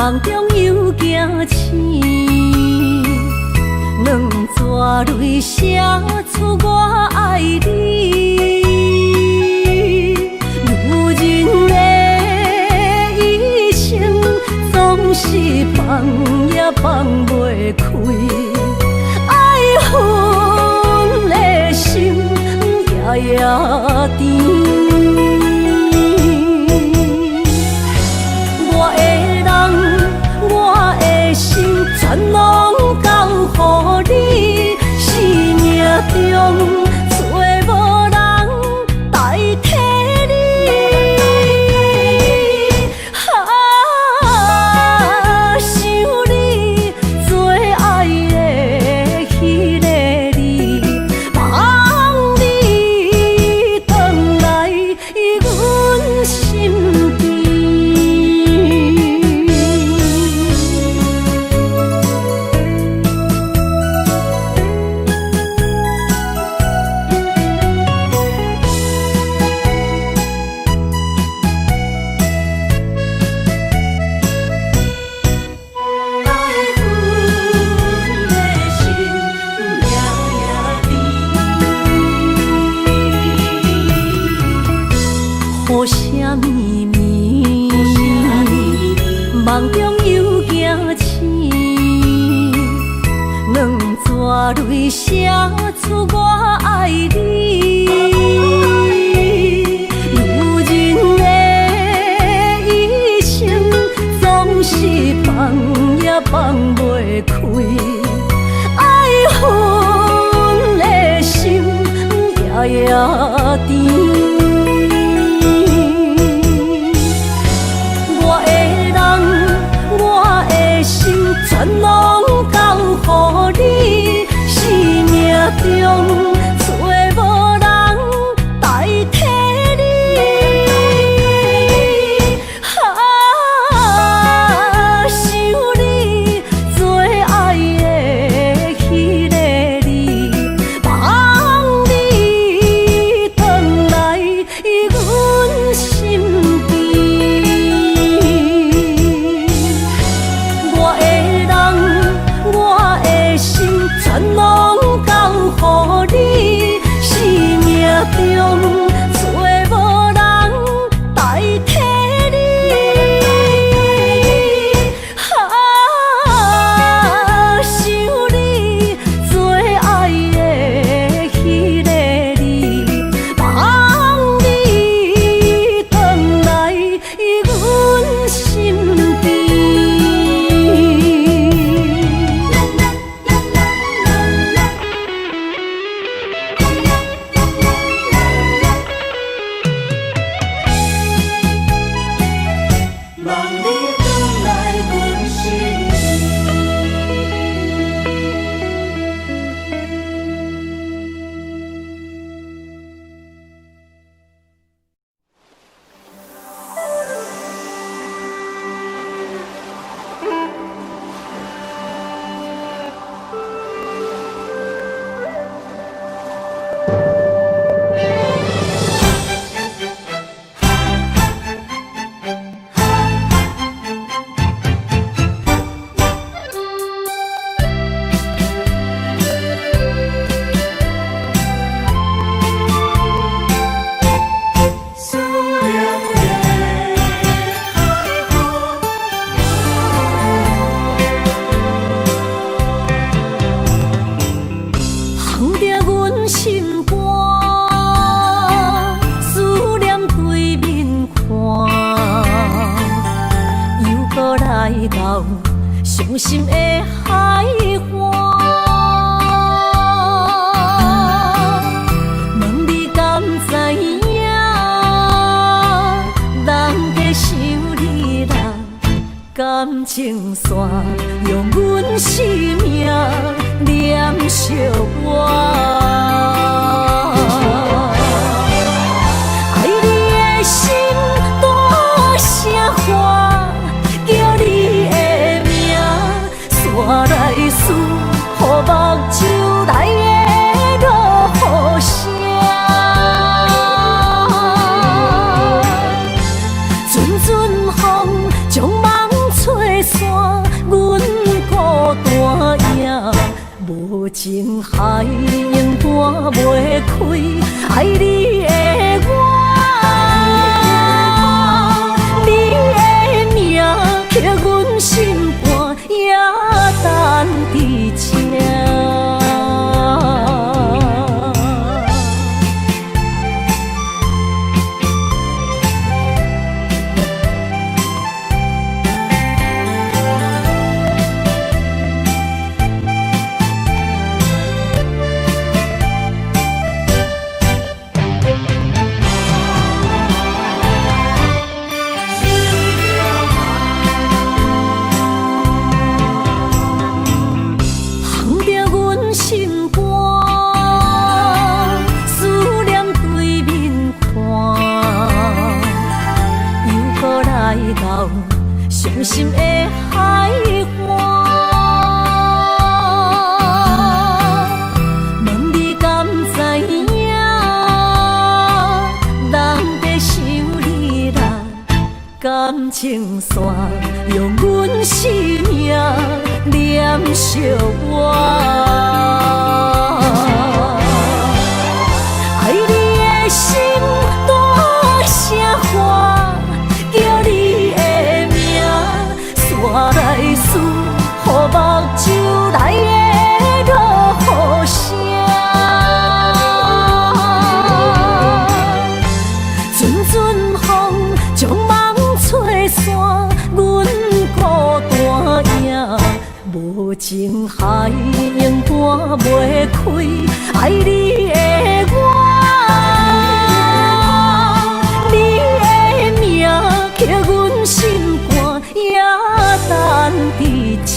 梦中又惊醒，两纸泪写出我爱你。如今的一生，总是放也放袂开，爱恨的心夜夜甜。全拢交予你，生命中找无人代替你。想你做爱的迄个你，望你回来阮身边。雨声绵绵，梦中又惊醒，两纸泪写出我爱你。如今的一生，总是放也放袂开，爱恨的心夜夜甜。全拢交予你，生命中找无人代替你。想你做爱的迄个你，望你回来阮身边。全拢交予你，生命中找无人代替你。想你做爱的迄个你，望你回来阮身边。伤心的海岸，问你敢知影？人在想你啦，感情线用阮生命念惜我。爱你的心大声喊，叫你的名，山来思，予目睭内的落雨声。阵阵风将梦吹散，袂开，爱你的我，你的名刻阮心肝，也等伫这。伤心的海岸，问你敢知影？人在想你啦，感情线用阮生命念惜我。爱你的心大声喊，叫你我来思，予目睭内的落雨声，阵阵风将梦吹散，阮孤单影，无情海永断袂开，爱你的我，你的名刻阮心肝，也等伫这。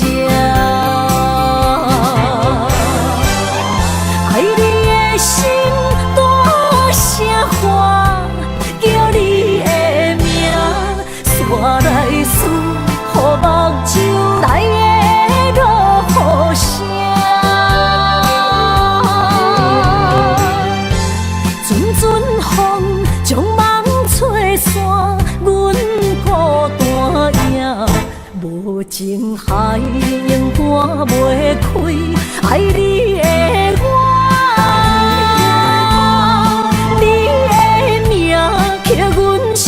爱你的心大声喊，叫你的名，煞来思，予目睭内的落雨声，阵阵风将梦吹散，阮孤单影，无情海永断袂开，爱你的我，你的名刻阮心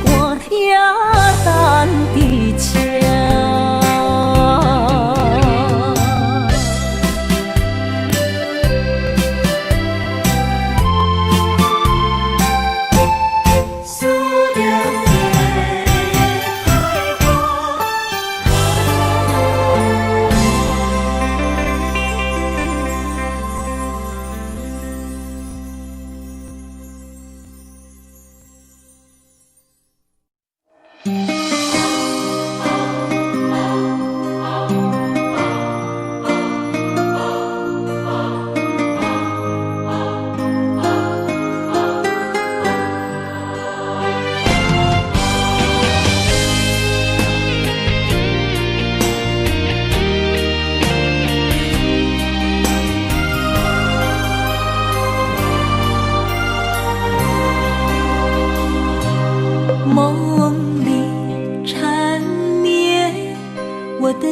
肝，也等伫这。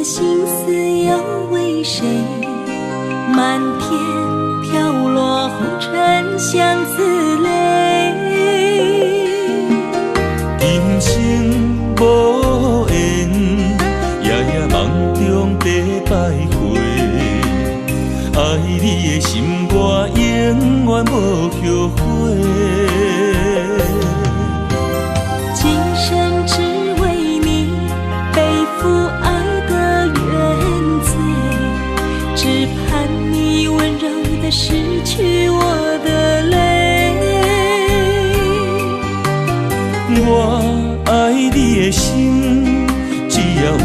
心思要为谁？漫天飘落红尘相思泪。今生无缘，夜夜梦中在徘徊。爱你的心我永远无后悔。今生只为你背负爱的原罪，只盼你温柔地拭去我的泪。我爱你的心，只要有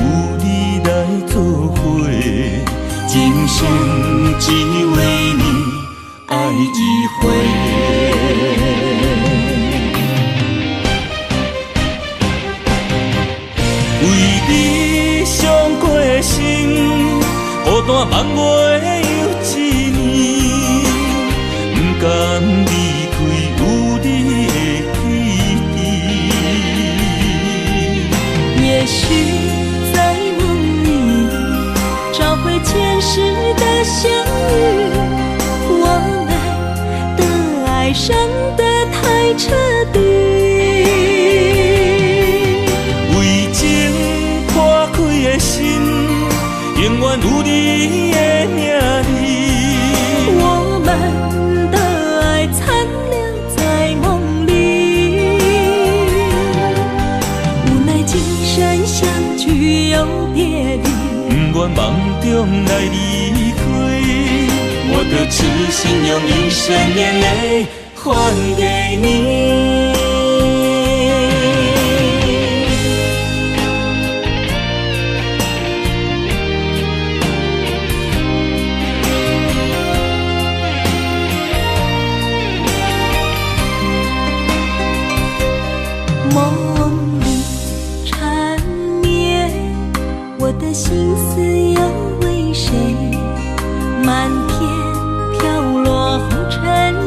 你来作伙，今生只为你爱一回。为你伤过心，孤单梦袂又一年，不甘离开有你的起点。也许在梦里找回前世的相遇，我们爱上得太彻底，为情破开的心，永远有你的名字。我们的爱残留在梦里，无奈今生相聚又别离，不愿梦中来离开，我的痴心用一生眼泪还给你。梦里缠绵，我的心思又为谁？漫天飘落红尘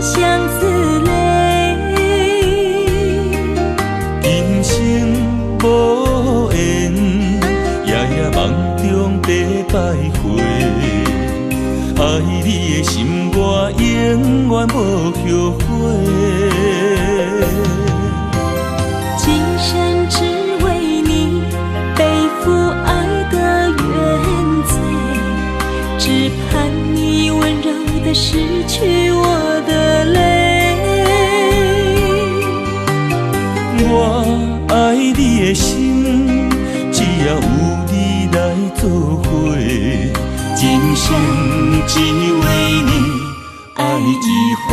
相思泪，人生无缘，夜夜梦中在徘徊。爱你的心，我永远无后悔。今生只为你背负爱的原罪，只盼你温柔地拭去我的泪。我爱你的心，只要有你来作伙，今生只为你爱一回。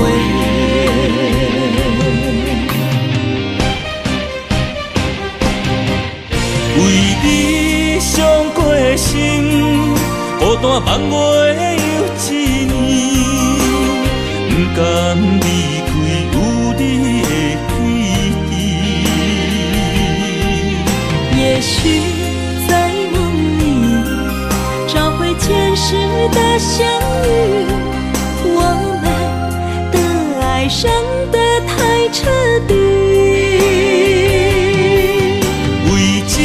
为你伤过心，孤单梦月又一年，不甘离开有你的记忆。也许在梦里找回前世的相遇，我们的爱伤得太彻底，为情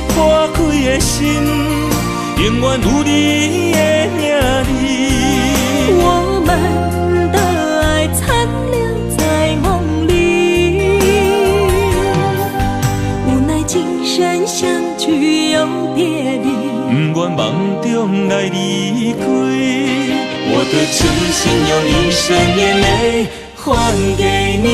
破开的心，永远有你的名字。我们的爱残留在梦里，无奈今生相聚又别离，不愿梦中来离开，我的痴心用一生眼泪还给你。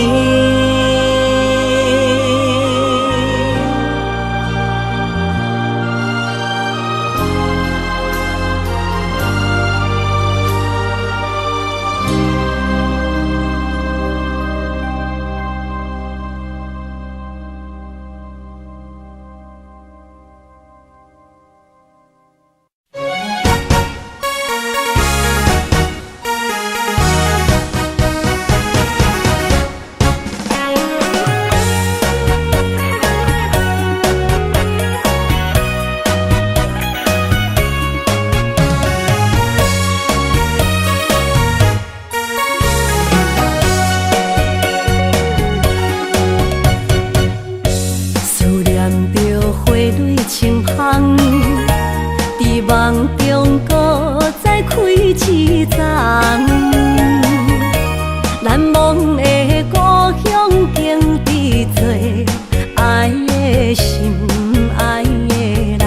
梦中搁再开一丛，难忘的故乡经历做爱的心，爱的人。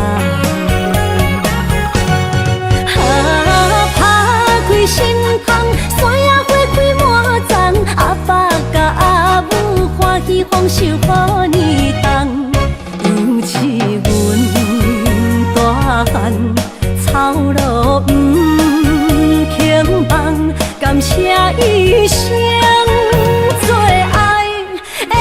打开心窗，山野花开满丛，阿爸甲阿母欢喜丰收好年冬，尤其阮大汉。草路不轻放，感谢一生做爱的人。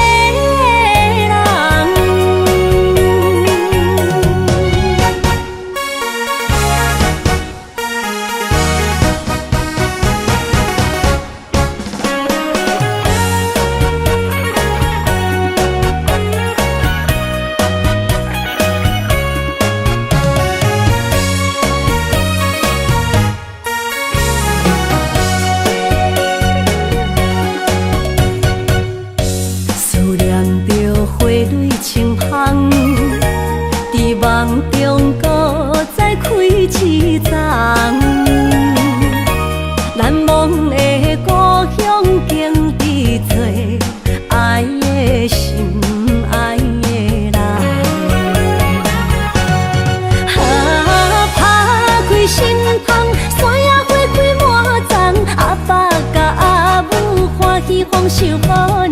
守予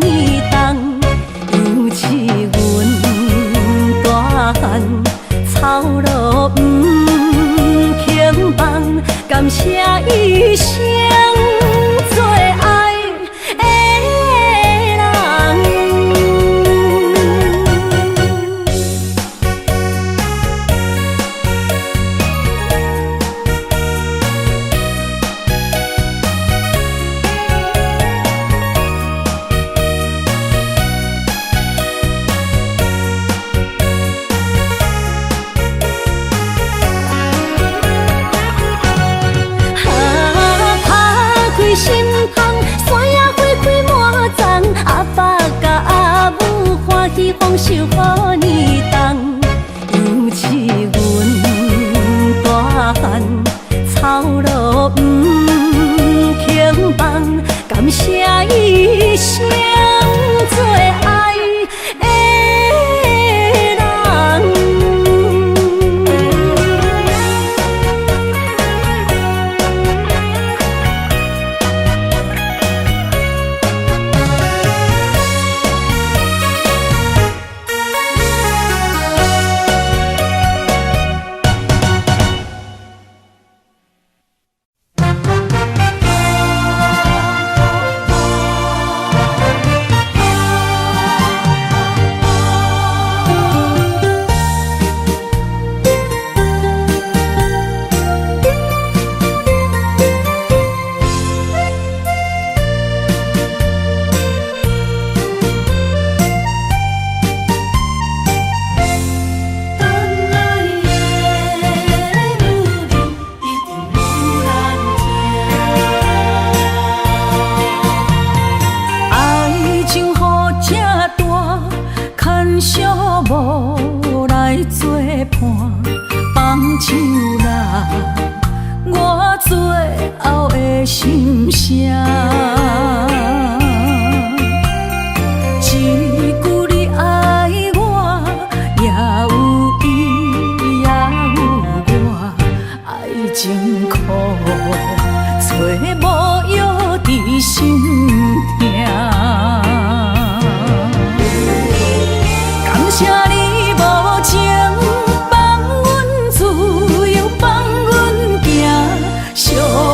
你重，尤其阮大汉草路不轻放，感谢一生做爱的人。心痛，山野花开满丛，阿爸甲阿母欢喜丰收予你重，尤其阮大汉草路不轻放，感谢一生做爱的人。无来作伴，放手啦，我最后的心声。一句你爱我，也有伊，也有我，爱情苦，找无药伫心痛。谢你无情，放阮自由，放阮行，寂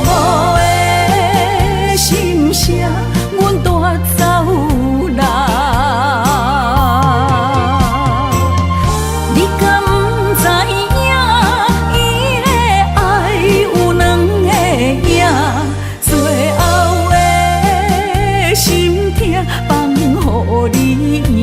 寞的心声，阮带走啦。你敢不知影，伊的爱有两个影，最后的心痛放予你赢。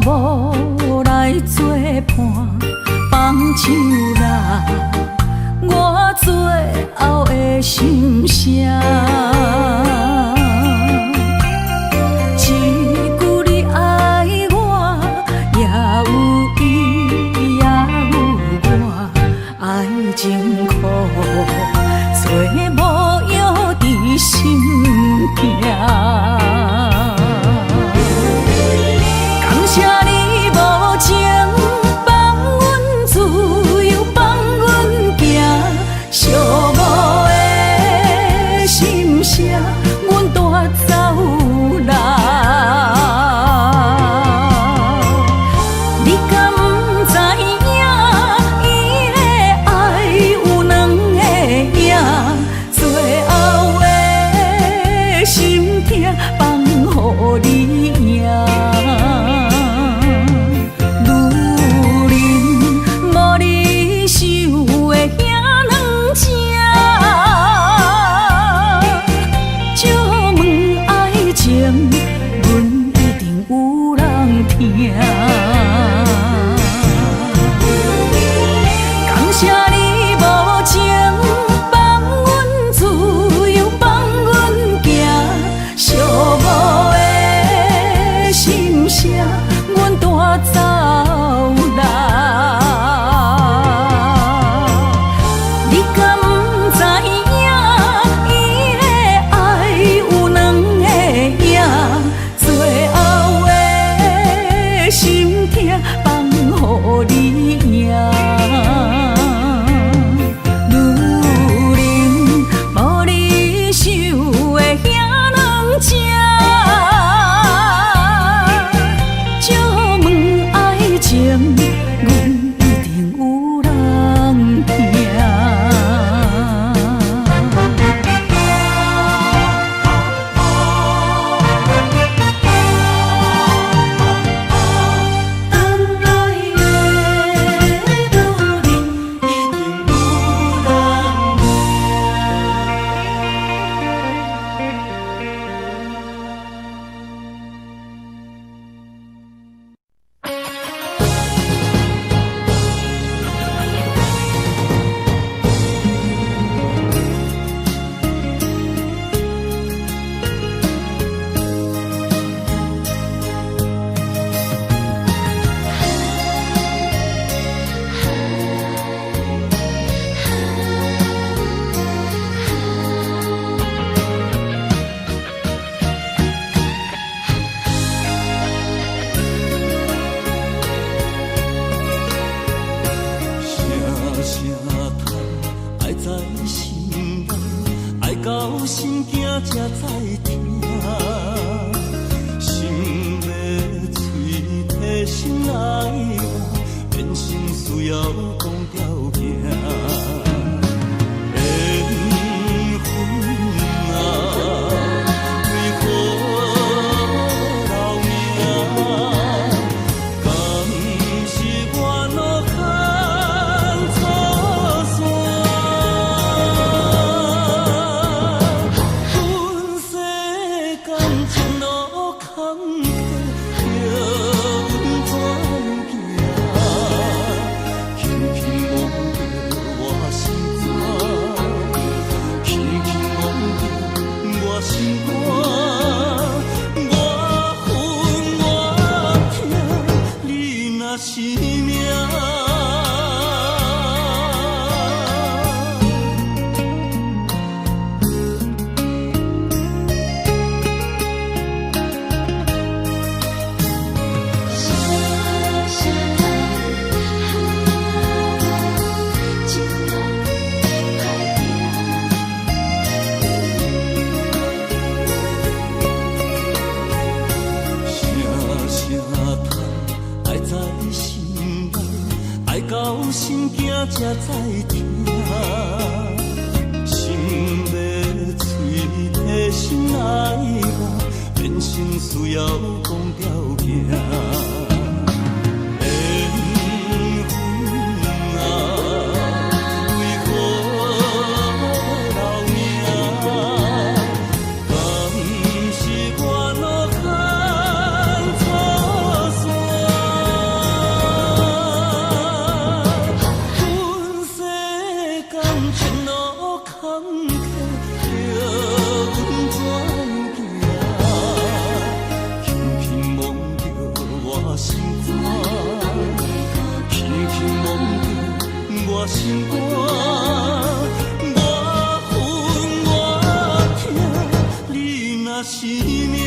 无来作伴，放手啦，我最后的心声。一句你爱我，也有伊，也有我，爱情苦，找无药伫心痛。谢你无情，放阮自由，放阮行，寂寞的心声，阮。听。感谢你无情放阮自由，放阮行，寂寞的心声，阮带走人。你敢不知影？伊的爱有两个影，最后的心痛放予你赢。才知听，心要碎的心爱我，变成需要讲条件。心肝，我恨我痛，你若是命。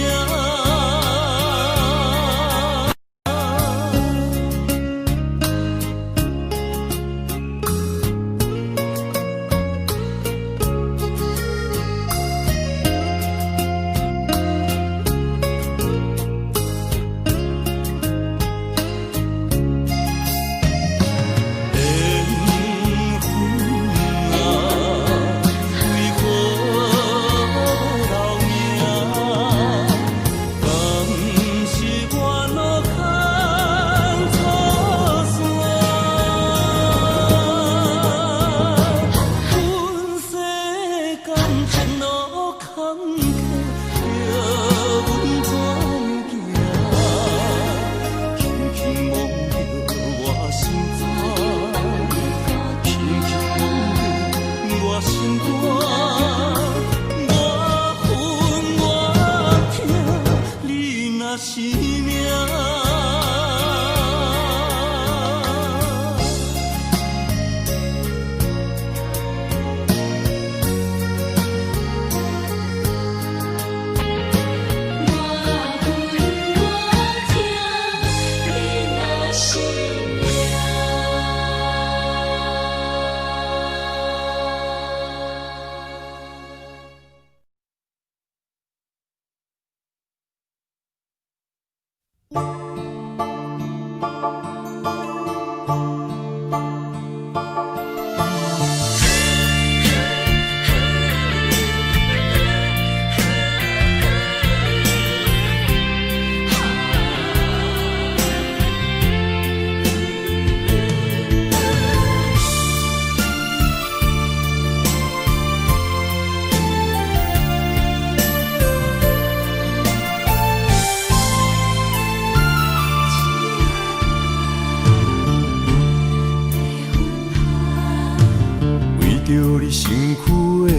着你身躯的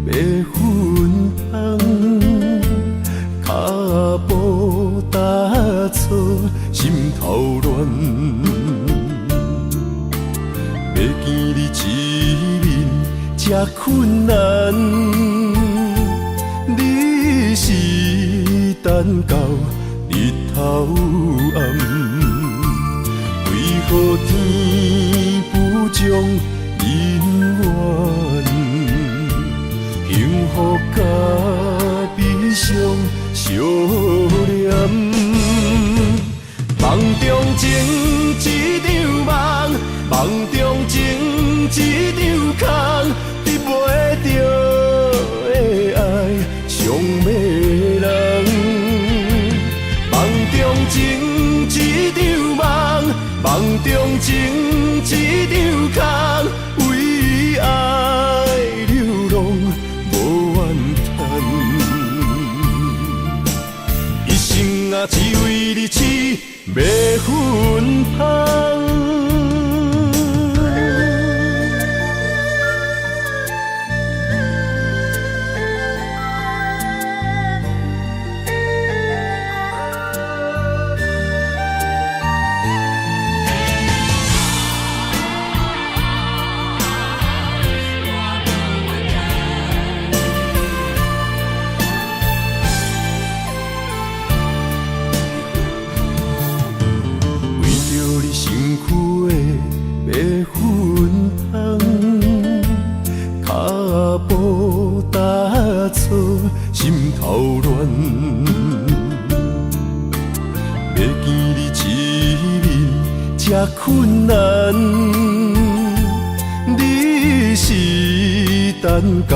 白粉香，脚步踏错，心头乱。要见你一面这困难，你是等到日头暗，为何天不将人怨？幸福甲悲伤相连，梦中情一场梦，梦中情一场空，得袂着的爱上迷人。梦中情一场梦，梦中情一场空，为爱流浪无怨叹，一生啊只为你痴白粉香。心头乱，要见你一面这困难，你是等到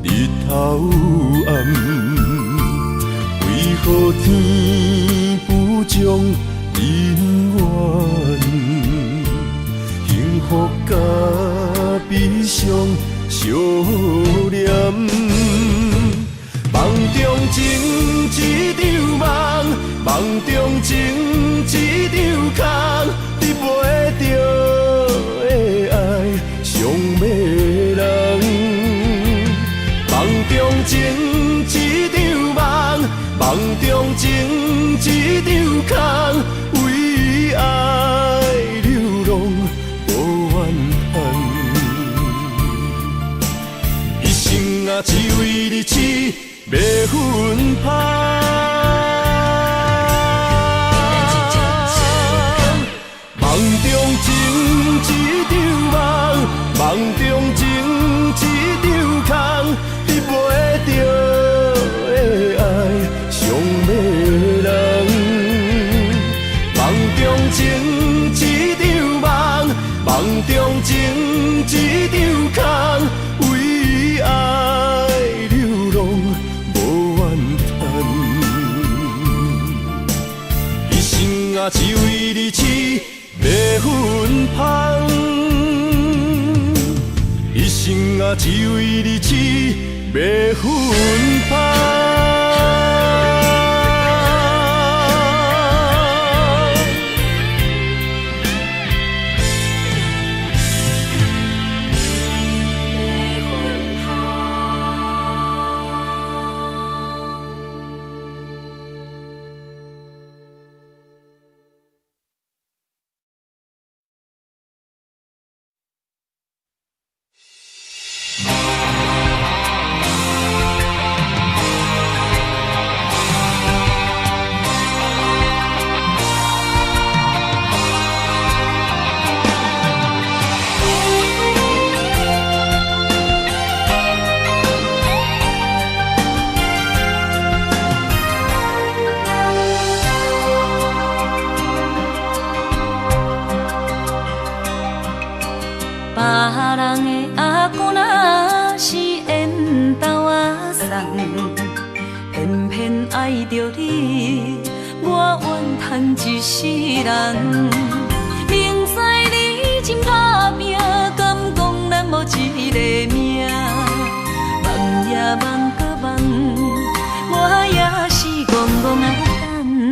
日头暗，为何天不将人怨？幸福甲悲伤相连。梦中情一场梦，梦中情一场空，得袂着的爱上迷人。梦中情一场梦，梦中情一场空，为爱流浪无怨叹，一生啊只为你痴白粉香。梦中情一场梦，梦中情一场空，得袂着的爱上迷人。梦中情一场梦，梦中情一场空，为爱流浪无怨叹，一生啊只为你痴白粉香，一生啊只为你痴白粉香。爱着你，我怨叹一世人。明知你真打拼，敢讲咱无一个命？梦呀梦搁梦，我也是戆戆啊等。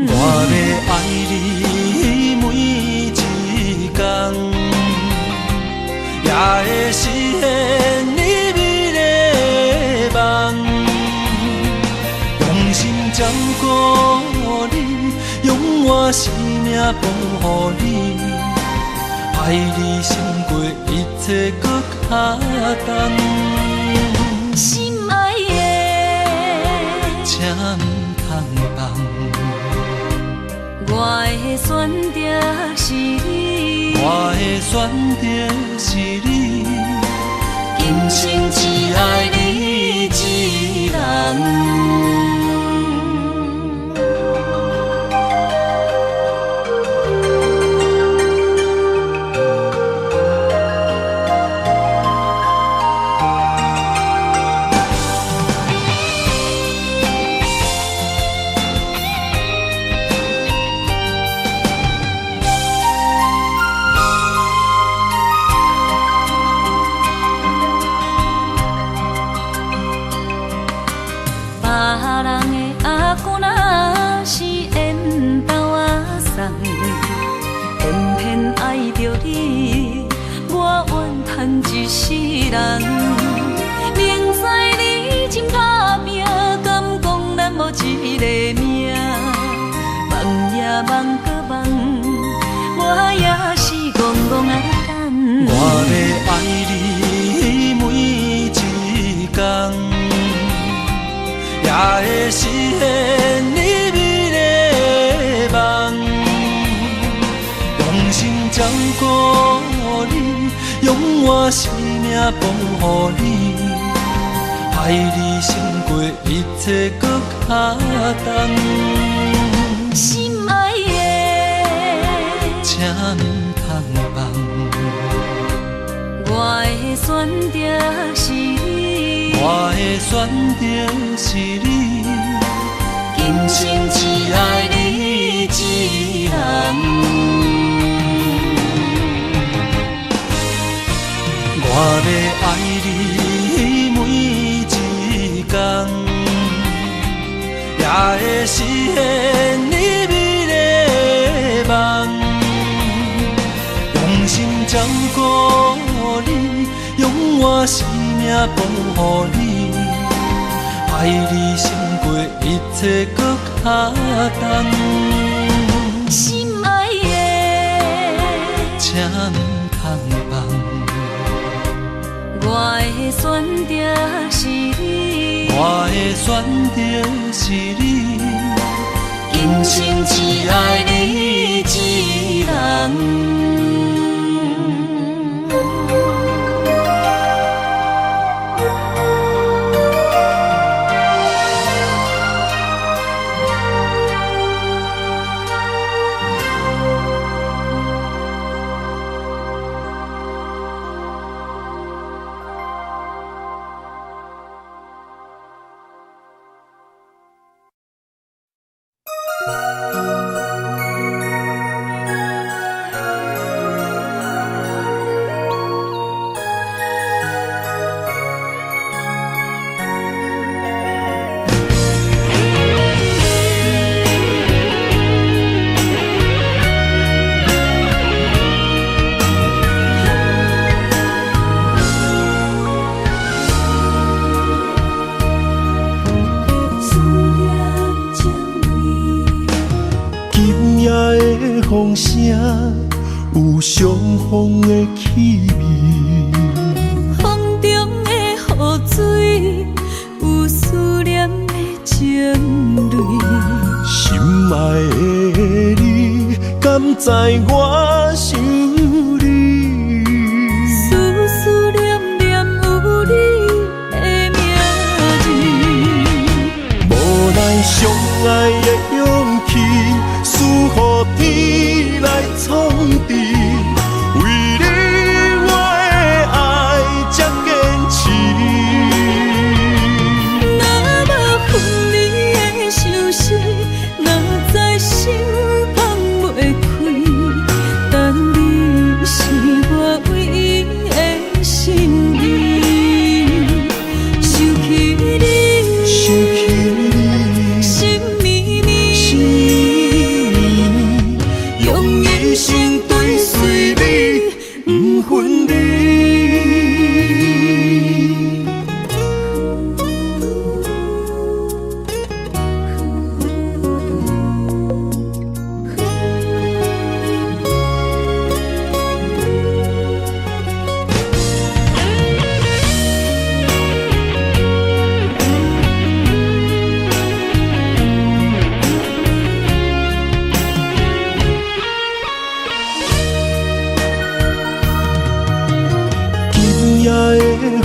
我要爱你每一天，也会实现。奉予你，爱你胜过一切搁较重。心爱的，请唔通放，我的选择是你，我的选择是你，今生只爱你一人。一世人，明知你真打拼，敢讲咱无一个命？梦也梦搁梦，我也是戆戆啊等。我要爱你每一天，也会实现你美丽的梦，用心照顾你。用我生命奉予你，爱你胜过一切搁较重。心爱的，请唔通放，我的选择是你，我的选择是你，今生只爱你一人。我要爱你每一天，也会实现你美丽的梦。用心照顾你，用我生命奉予你，爱你胜过一切搁较重。心爱的，请唔通放。我的选择是你，我的选择是你，今生只爱你一人。风声有相逢的气味，风中的雨水有思念的情泪。心爱的你，敢知我想你？思念念有你的名字，无奈相爱的勇气，输予天来创治。为你我的爱才坚持。若无分离的相思，哪知心放袂开。但你是我唯一的心意，想起你，心绵绵，用一生追随你，不分离。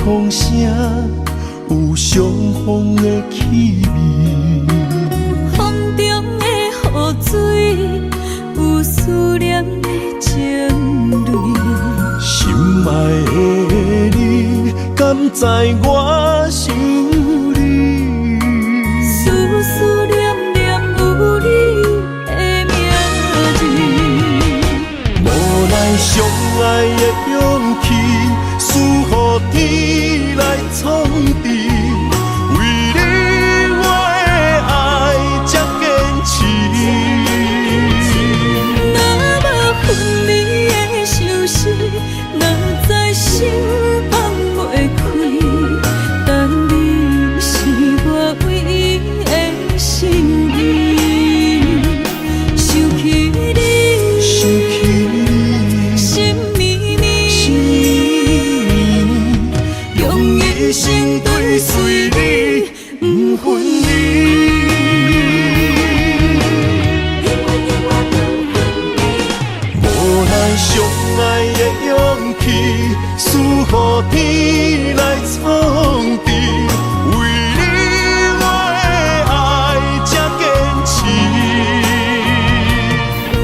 风声，有相逢的气味。风中的雨水，有思念的情泪。心爱的你，敢知我想你？思思念念有你的名字。无奈相爱的勇气，输予天来创治。为你我的爱才坚持。若无分离的相思，哪知心放袂开。但你是我唯一的心意，想起你，心绵绵，用一生追随你，不分离。无奈相爱的勇气，输予天来创治。为你我的爱才坚持。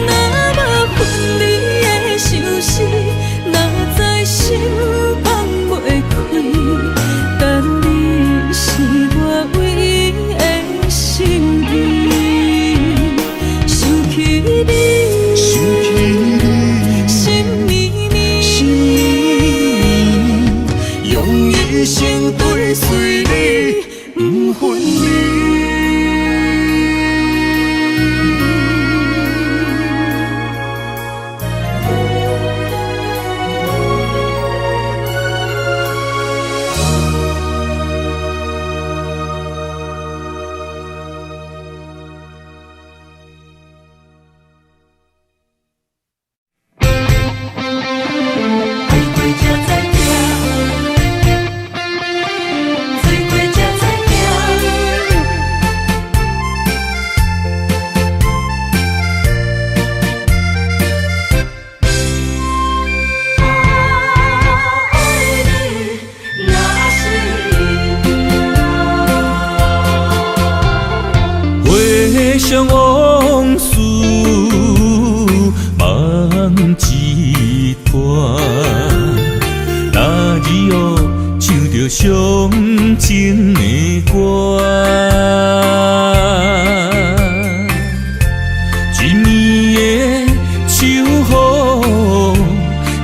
若无分离的相思，哪知心放袂开。但你是我唯一的心意，想起你，心绵绵，用一生追随你，不分离。回想往事，梦一段。那日后唱着伤情的歌，一年的秋雨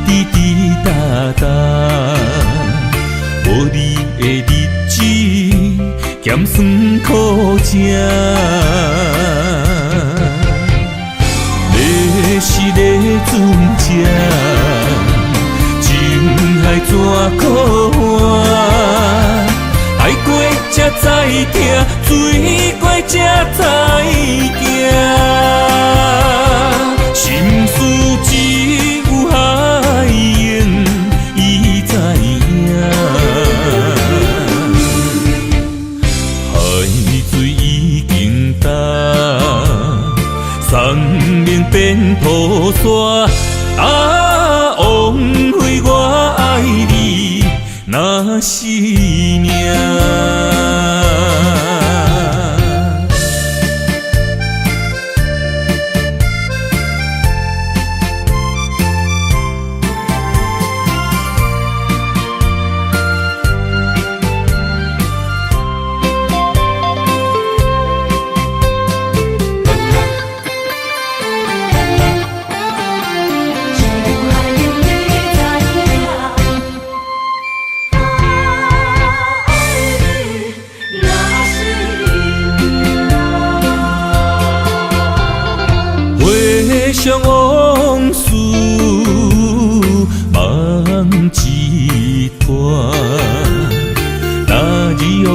滴滴答答，无你的日子咸酸苦涩。要是咧船只，情海怎可换？爱过才知疼，醉过才知惊。心事只有海涌，伊知影。海水已经干。生命变雨伞，枉费我爱你那是命。回想往事，梦一段。那日后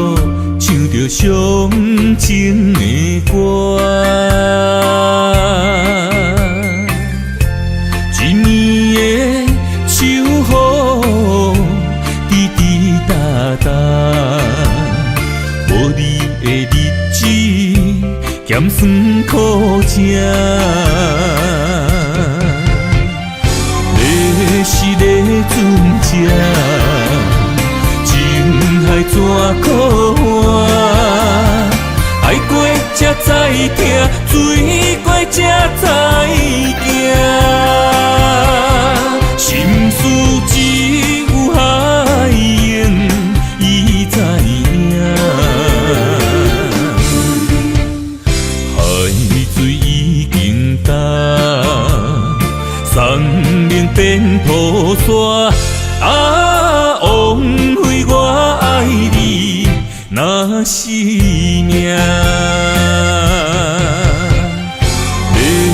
唱着伤情的歌，一年的秋雨滴滴答答，无你的日子咸酸苦涩。要是咧船只，情疼，水怪才知行。心事只有海燕伊知影，海水已经干，山明变土沙。啊，枉费我爱你那是命。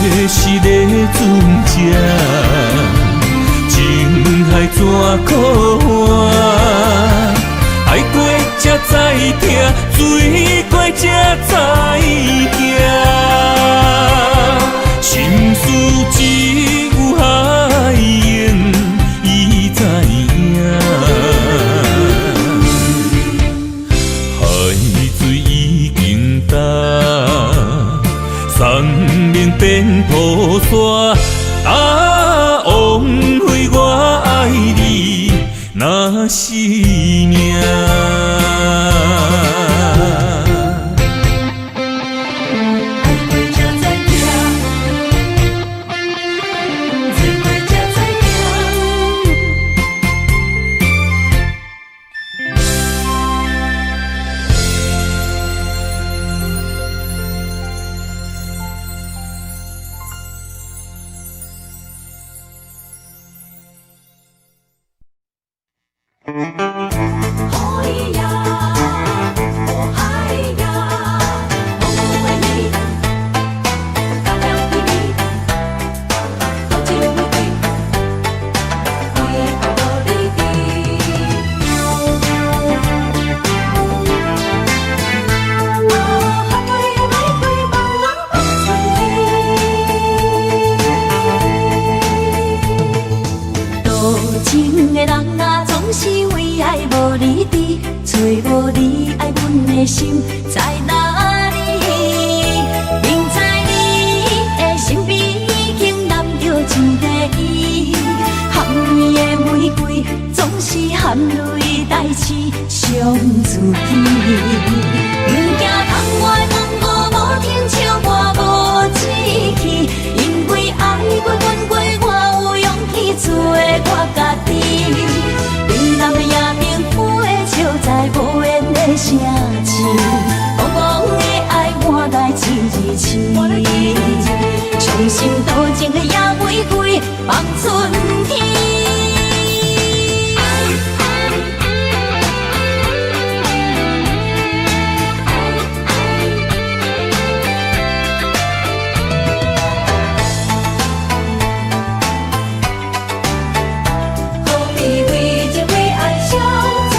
要是咧船只，情海怎可换？爱过才知疼，水过才知行。心事只有海燕伊知影，海水已经干，山明变土沙。啊，枉费我爱你那是命。心在哪里？明知你的身边已经揽着一个伊，含泪的玫瑰总是含泪代志伤自己。不惊窗外风雨无停笑我无志气，因为爱过阮过，我有勇气做我家己。对南的夜明府的笑在无言的声。茫茫的爱换来一字伤心多情的野玫瑰放春天。好比为情为爱相助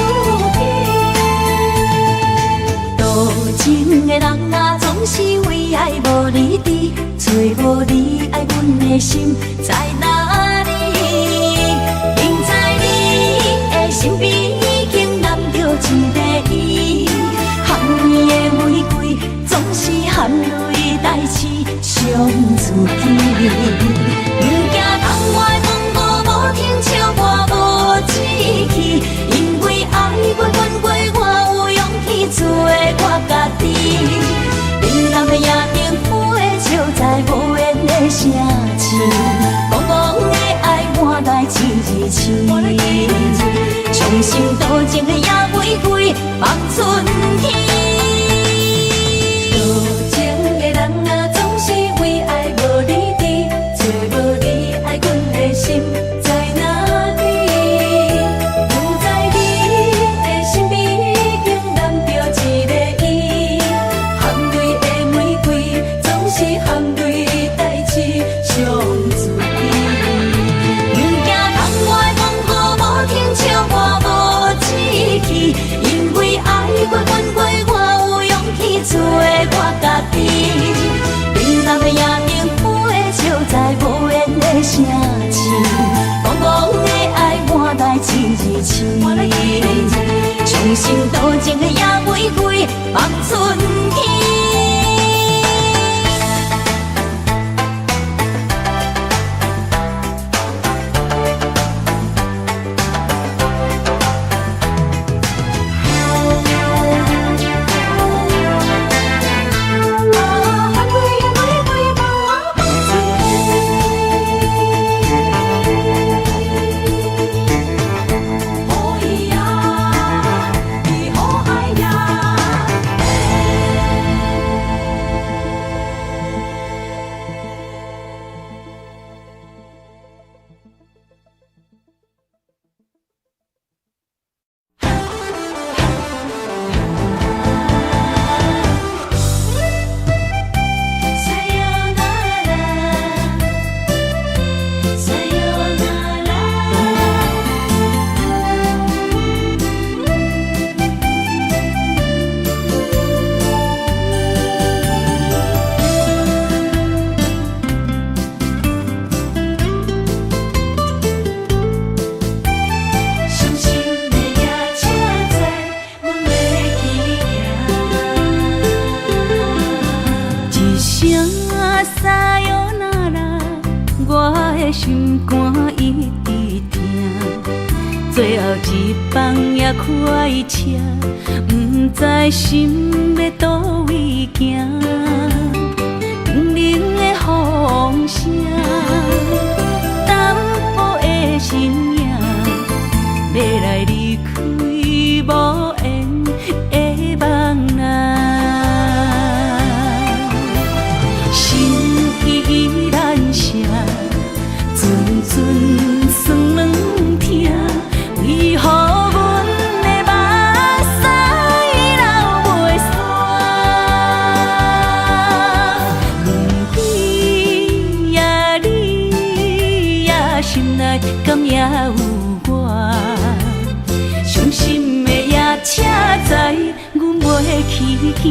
情的人啊，总是为爱无离地，找无你爱阮的心在哪里？明知你的身边已经揽着一个伊，含泪的玫瑰总是含泪代志伤自己。不惊窗外风雨无停笑我无志气，因为爱过阮过，我有勇气做我家己。冷冷的夜明府的笑在无言的声气，茫茫的爱换来一字伤心多情的野玫瑰放春天。多情的人啊，总是为爱无离地，找无你爱阮的心在哪里？不知你的身边已经揽着一个伊，含泪的玫瑰总是含泪代志伤自己。不惊窗外风雨无停笑我无志气，因为爱过阮过。的心肝一直疼，最后一棒也开车，不知心要倒位行。冷冷的风声，淡薄的身影，要来离开无缘的梦啊。心依然舍，阵阵酸软疼，为何阮的目屎流袂煞？轮回呀，你呀，心内敢也有我？伤心的夜车载，阮袂去行。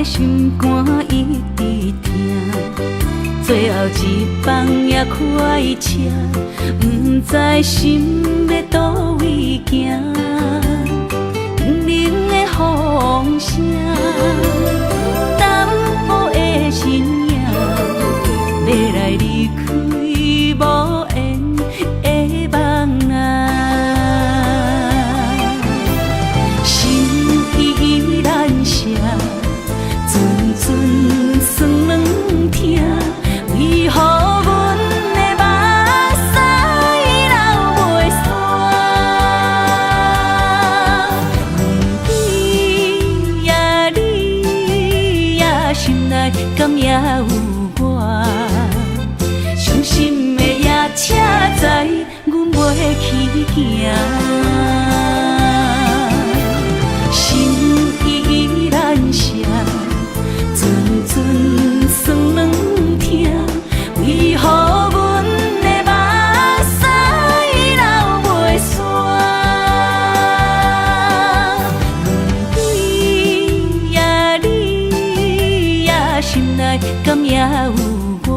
心肝一直疼，最后一棒也开车，不知心要倒位行。冷冷的风声，淡薄的身影，要来离开无缘的梦啊。心依然舍。阵阵酸软疼，为何阮的目屎流袂煞？轮回呀，你呀，心内敢也有我？伤心的夜车载，阮袂去行。心依然舍。阵阵酸软疼，为何阮的目屎流袂煞？轮回呀，你呀，心内敢也有我？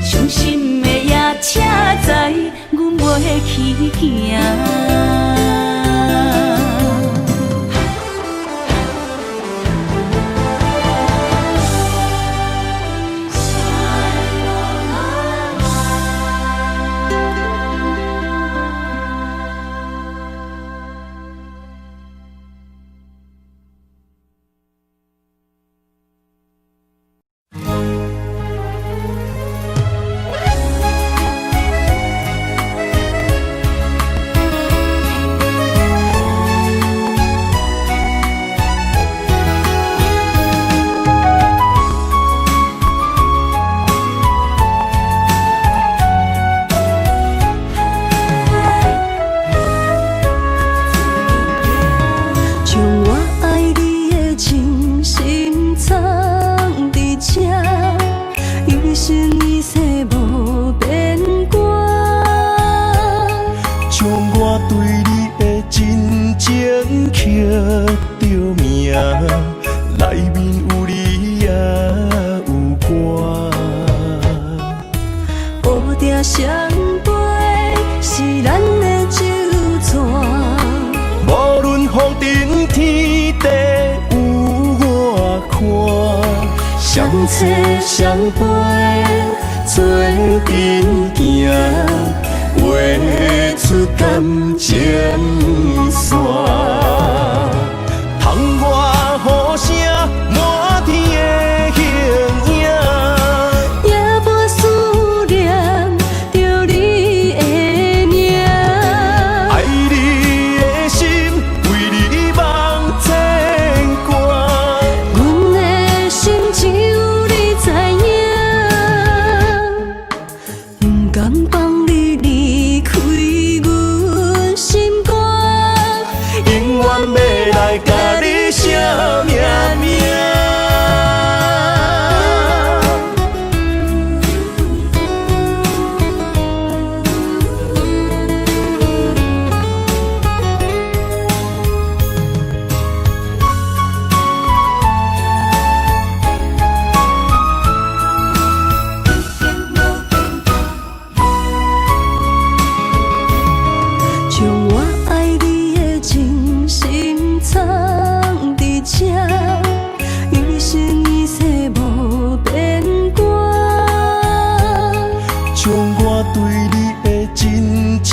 伤心的夜车载，阮袂去行。相陪是咱的酒泉，无论风顶天地有我看，相切相陪做阵行，画出感情线。窗外雨声满天的形影。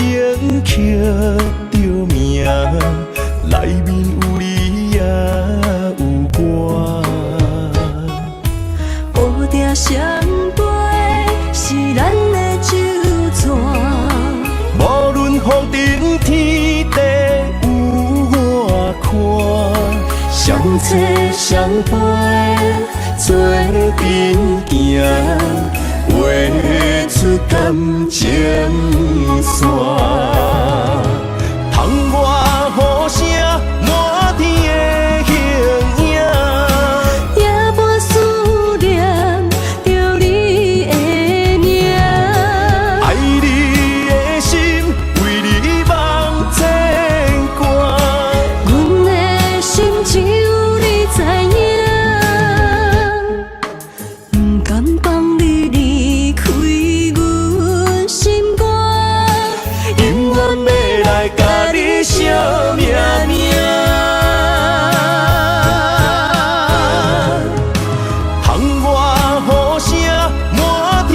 情刻着名，内面有你也有我。乌蝶双飞是咱的酒泉，无论风尘天地有我看，相切相陪做阵行，画出感情线。窗外雨声满天的形影，夜半思念着你的名。爱你的心为你梦牵挂，阮的心只有你知影，不甘放你离开阮心肝，永远要来甲你惜命命。窗外雨声满天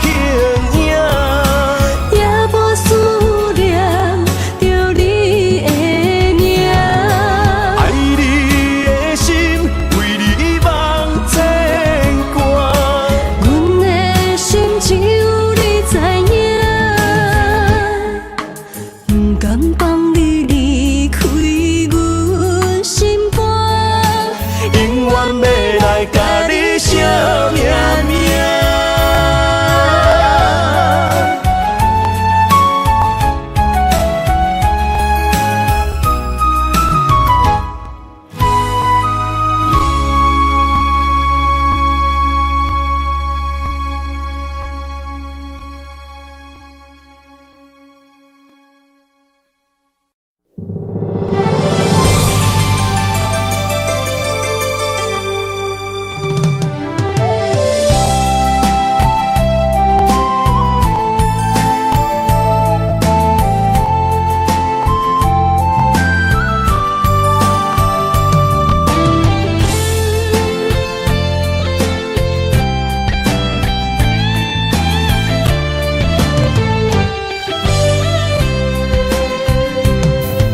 的形影，夜半思念着你的名。爱你的心为你梦牵挂，阮的心只有你知影，不甘放你离开阮心肝，永远要来甲你惜命命。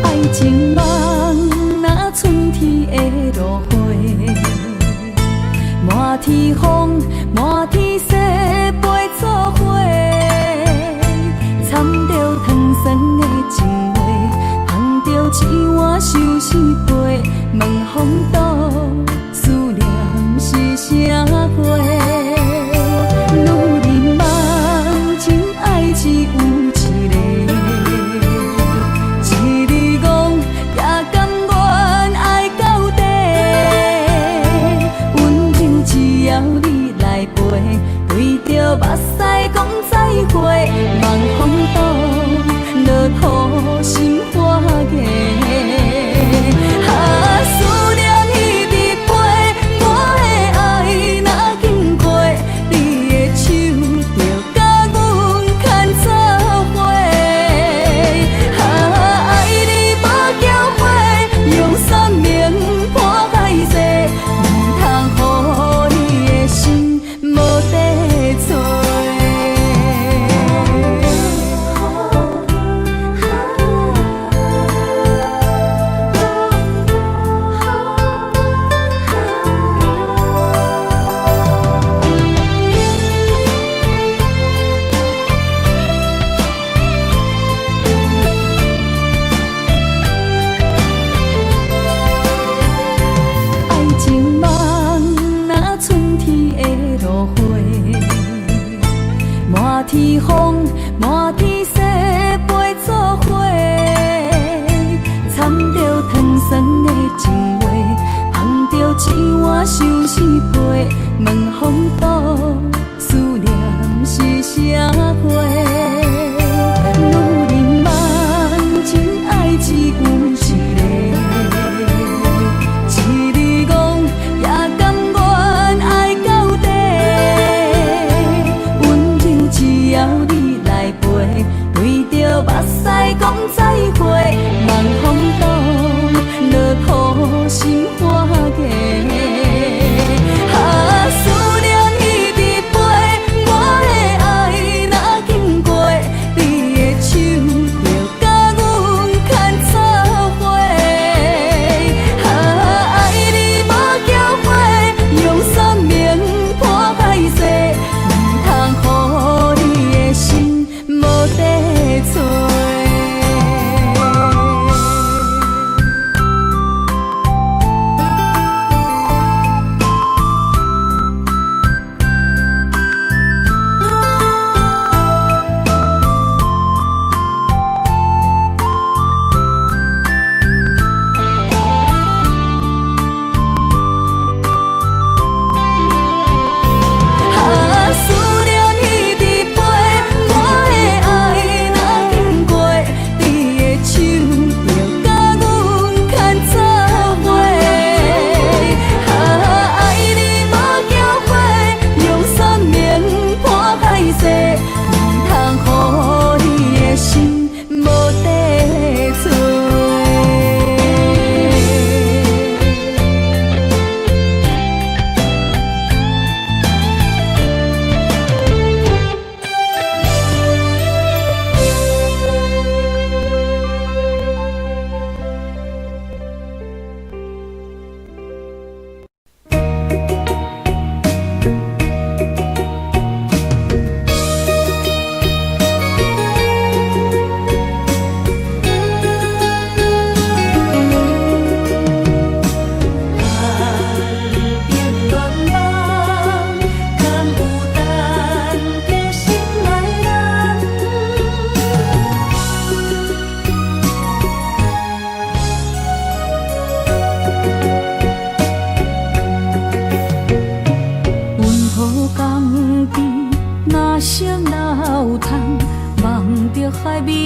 爱情梦若春天的落花，满天风，满天雪，陪作伙，掺着糖酸的情话，捧着一碗相思杯，问风度思念是啥货？女人梦情爱只有一个。一日戆也甘愿爱到底，温柔只要你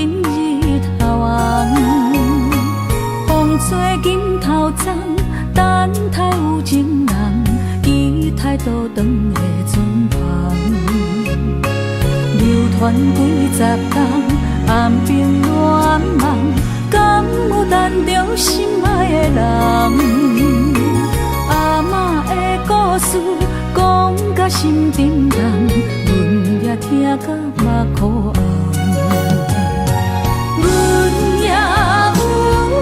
明日头红。风吹金头鬃，等待有情人，期待倒转的船旁。流传几十冬，暗兵乱梦，敢有等着心爱的人？阿嬷的故事讲甲心沉重，阮也听甲目眶红。阮也有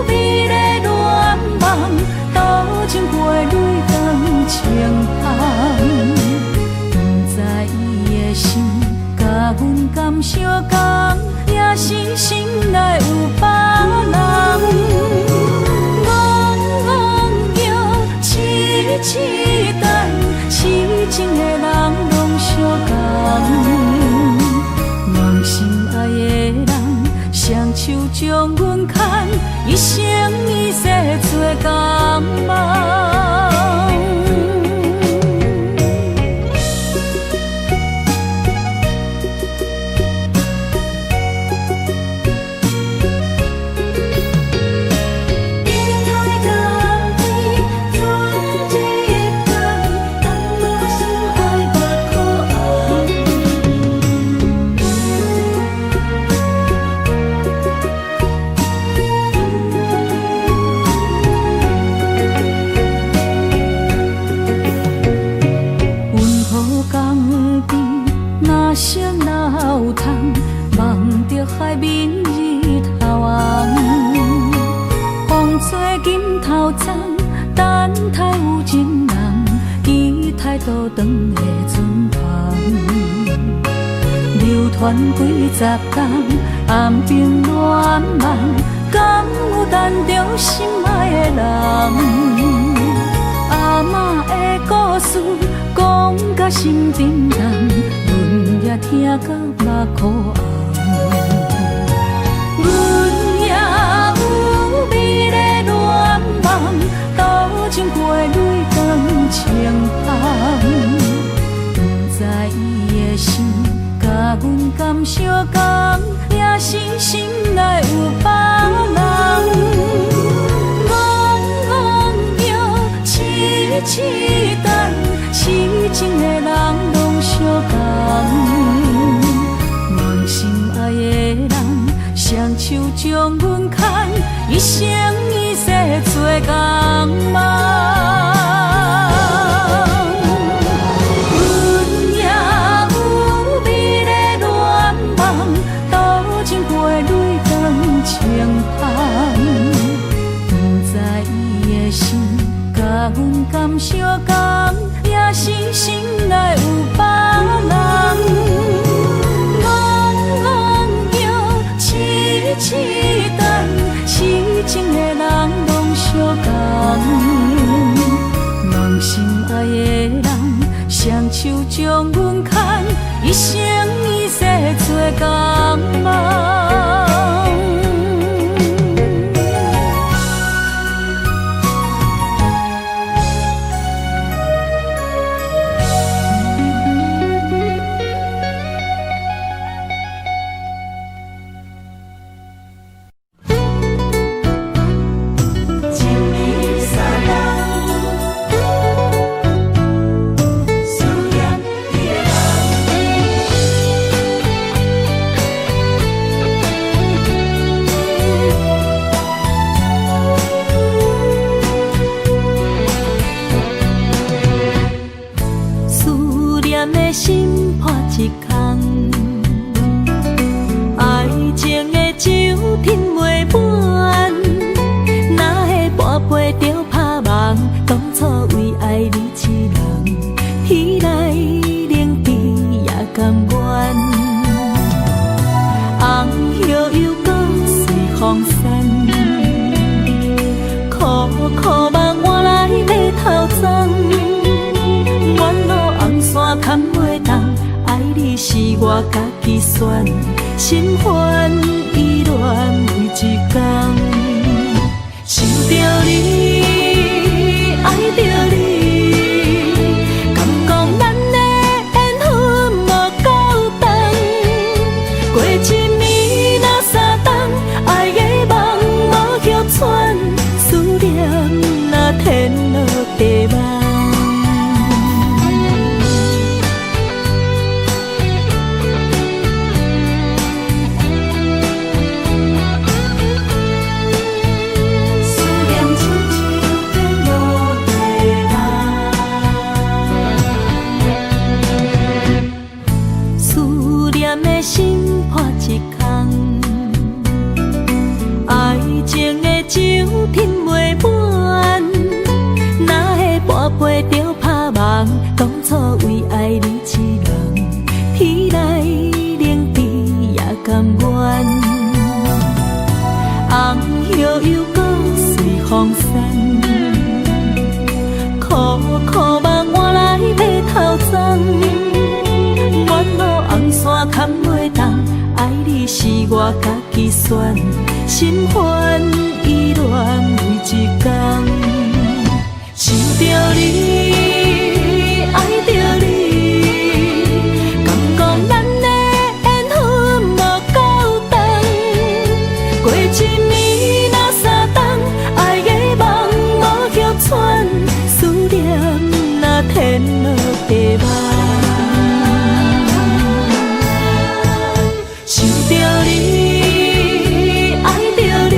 美丽恋梦，多情陪泪光情芳。不知伊的心甲阮敢相共，也是心内有别人。痴等，痴情的人拢相共，梦心爱的人，双手将阮牵，一生一世做共梦。海明日头红，风吹金头鬃，等待有情人，期待倒转的船旁。流传几十冬，暗兵乱梦，敢有等着心爱的人？阿嬷的故事讲甲心沉重，阮也听甲目眶红。阮也有美丽恋梦，多情陪泪光情芳。不知伊的心甲阮敢相共，也是心内有别人。痴等，痴情的人拢相共，梦心爱的人，双手将阮牵，一生一世做共梦。阮也有美丽恋梦，多情陪泪光情芳。不知伊的心甲阮敢相共，也是心内有别人。痴等，痴情的人拢相共，梦心爱的人，双手将阮牵，一生一世做共梦。心破一空，爱情的酒品袂满，哪会半杯就拍梦？当初为爱你一人，彼来冷滴也甘愿。红叶又搁随风散，苦苦梦换来马头鬃。远路红线牵袂动，爱你是我家己选，心烦意乱为一天。想着你，爱着你，敢讲咱的缘分无够长？过一暝若三陪着拍梦，当初为爱你一人，天来冷滴也甘愿。红叶又搁随风散，苦苦梦换来马头鬃。远路红线牵袂动，爱你是我家己选，心烦意乱为一天。想着你，爱着你，敢讲咱的缘分无够长？过一年若三冬，爱的梦无叫喘，思念若天落地网。想着你，爱着你，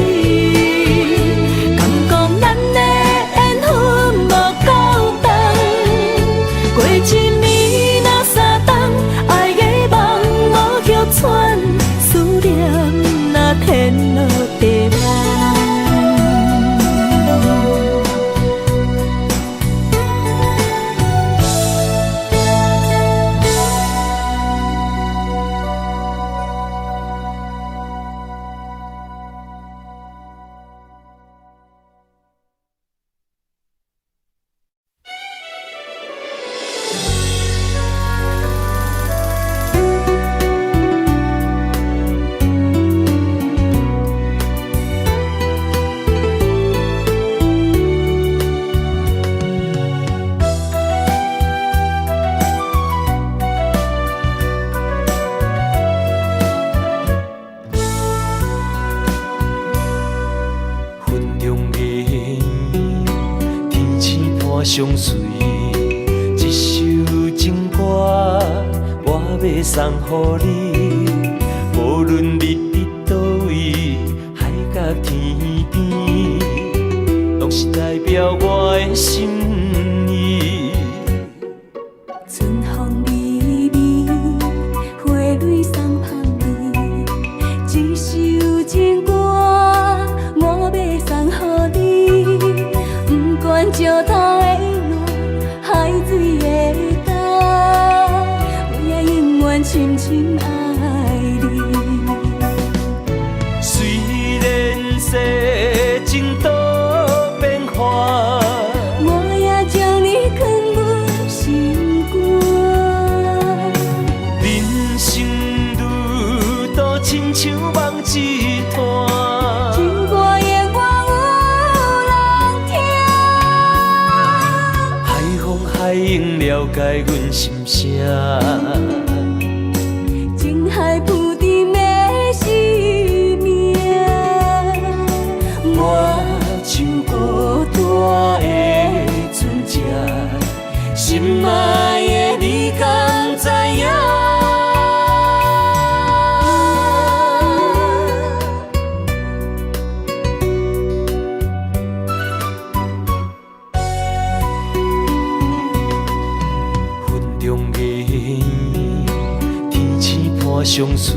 敢讲咱的缘分无够长。过一年若三冬，爱的梦无叫喘，思念若天落地网。相随，一首情歌我要送予你。无论你伫倒位，海角天边，拢是代表我的心意。春风微微，花蕊送香味，一首情歌我要送予你。不管石头的路，海水的干，我也永远深深爱你。虽然世情多变化，我也将你藏入心肝。人生路途亲像梦一团，情歌永远有人听。海风海涌了解阮心声，情海浮沉的生命，我像孤单的船只，心爱的你敢知影？云中月圆，天星伴相随，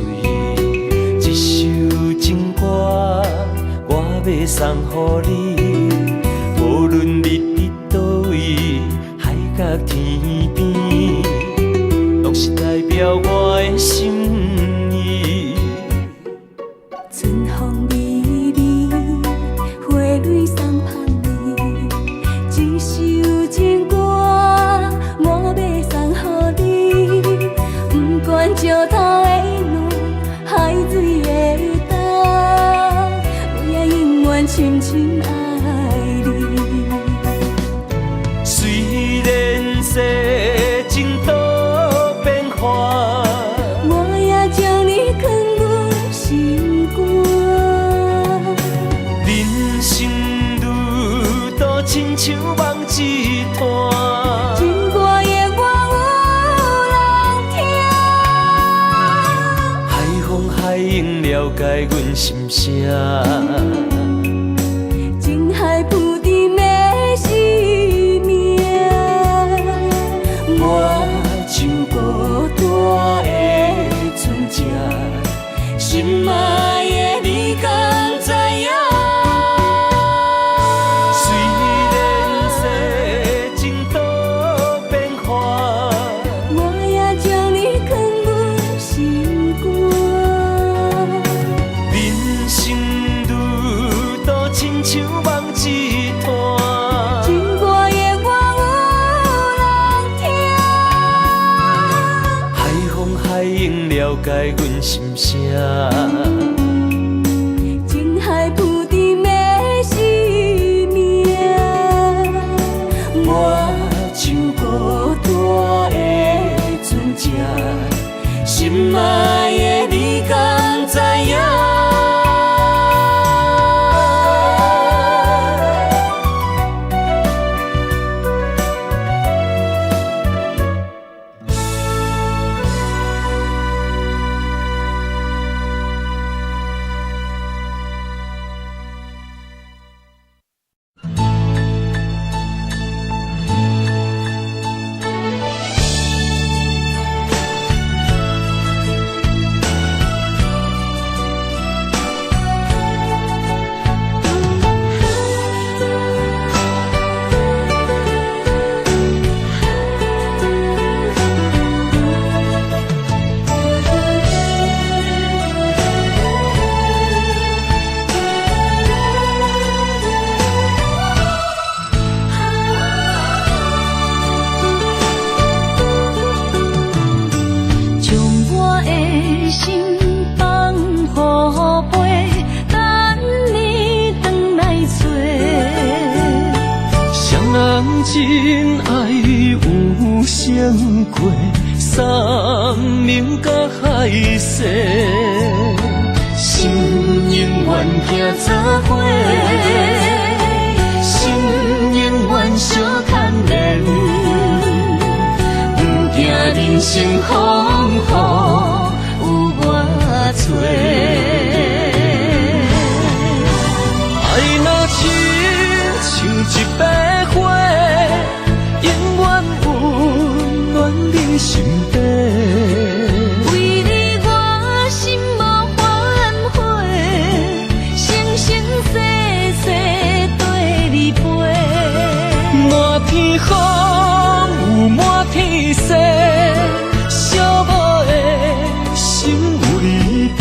一首情歌我要送予你。无论你伫倒位，海角天边，拢是代表我的心意。春风微微，花蕊送香味，一首情歌我要送予你。不管石头的路，海水的干，我也永远深深爱你。虽然世情多变化，我也将你藏入心肝。人生路途亲像梦一团，情歌永远有人听。海风海涌了解阮心声，情海浮沉的生命，我像孤单的船只，心爱的你敢知影？虽然世情多解阮心声。情海浮沉的生命，我像孤单的船只，心爱的你敢知影？真爱有相过，三明甲海誓，心永远行作伙，心永远相牵连，不惊人生风雨有我做。爱若亲像一白花，永远温暖你身边。为你我心无反悔，生生世世对你陪。满天风有满天雪，寂寞的心有你陪。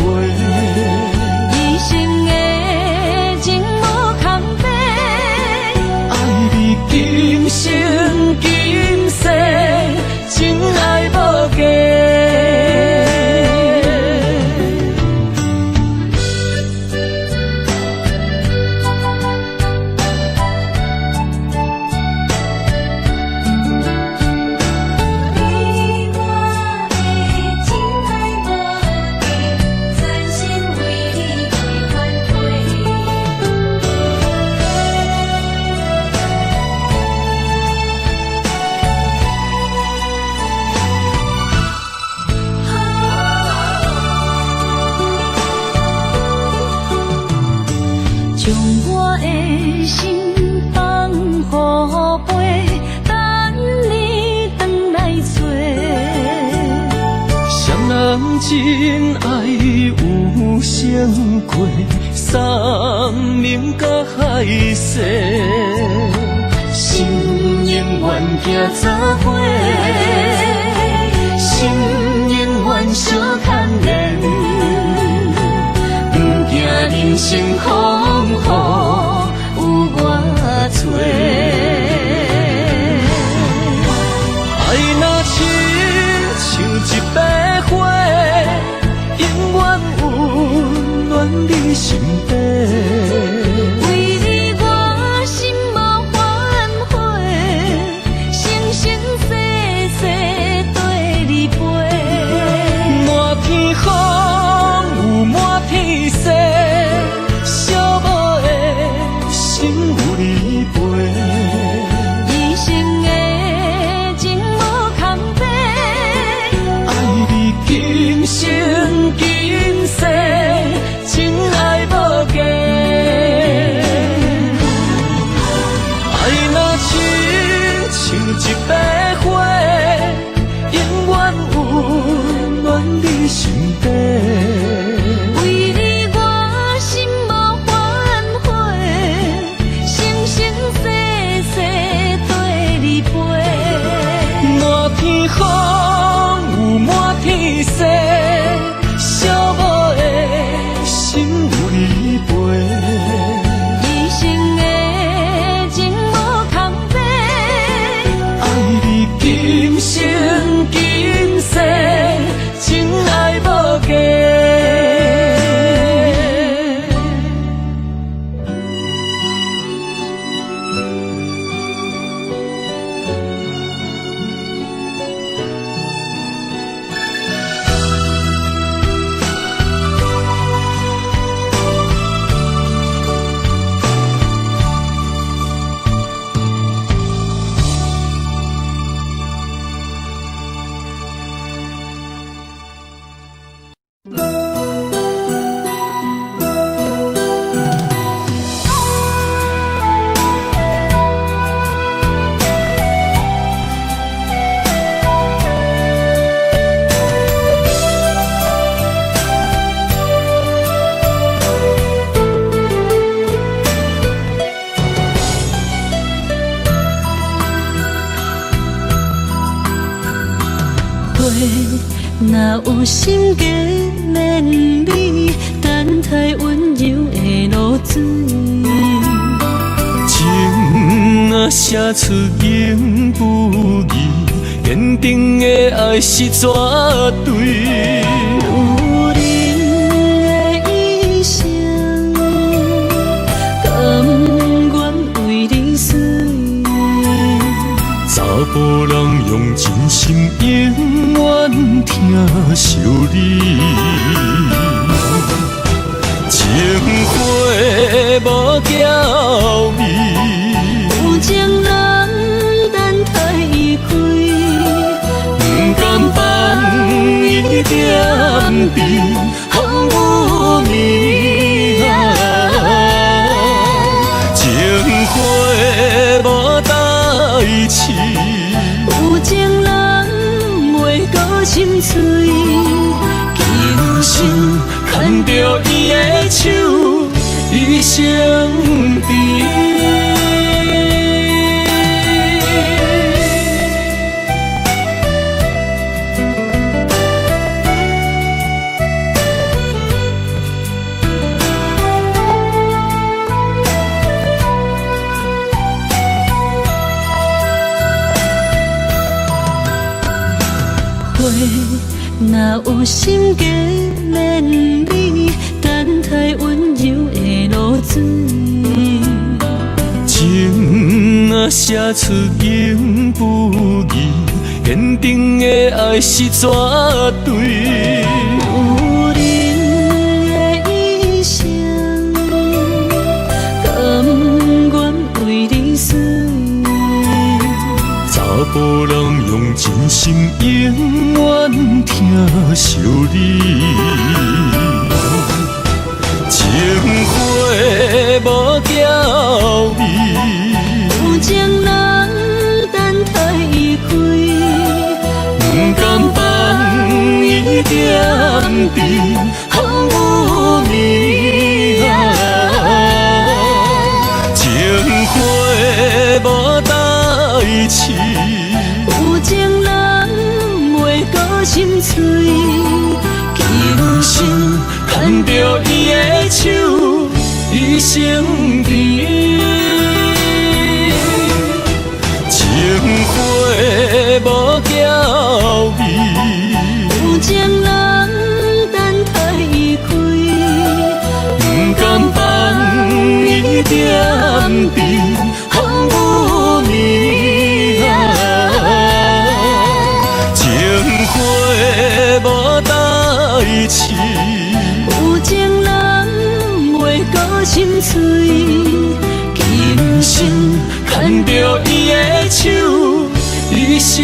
一生的情无空白，爱你今生今世，真爱无价。你我的真爱无价，全心为你为反将我的心放予飞，等你回来找。双人真爱有相过，三明甲海誓，心永远行作伙，心永远相牵连，不惊人生风雨有我做。爱若亲像一白花，永远温暖你身边。为你我心无反悔，生生世世对你陪。满天风有满天雪，寂寞的心有你陪。一生的情无空白，爱你今生今世，真爱无价。爱若亲像一白花，永远温暖你身边。为你我心无反悔，生生世世对你陪。满天风有满天雪，寂寞的心有你陪。一生的情无空白，爱你今生今世，真爱无若有心计连理，等待温柔的露水。情若写出言不义，坚定的爱是绝对。有人的一生，甘愿为你死。查甫人用真心永远疼惜你，情花无娇美，有情人等待伊开，不甘放伊点滴风雨暝啊，情花无代志。有情人袂过心碎，今生牵着伊的手，一生甜。若有心计连理，等待温柔的露水。情若写出言不义，坚定的爱是绝对。有人的一生，甘愿为你死。查甫人用真心永远疼惜你，情花无娇美，有情人等待伊开，不甘放伊点滴风雨暝啊，情花无代志。有情人袂过心碎，今生牵着伊的手，一生甜。情花无娇美，有情人等待伊开，不甘放伊点滴风雨暝啊，情花无代志。有情人袂过心碎，今生牵着伊的手，一生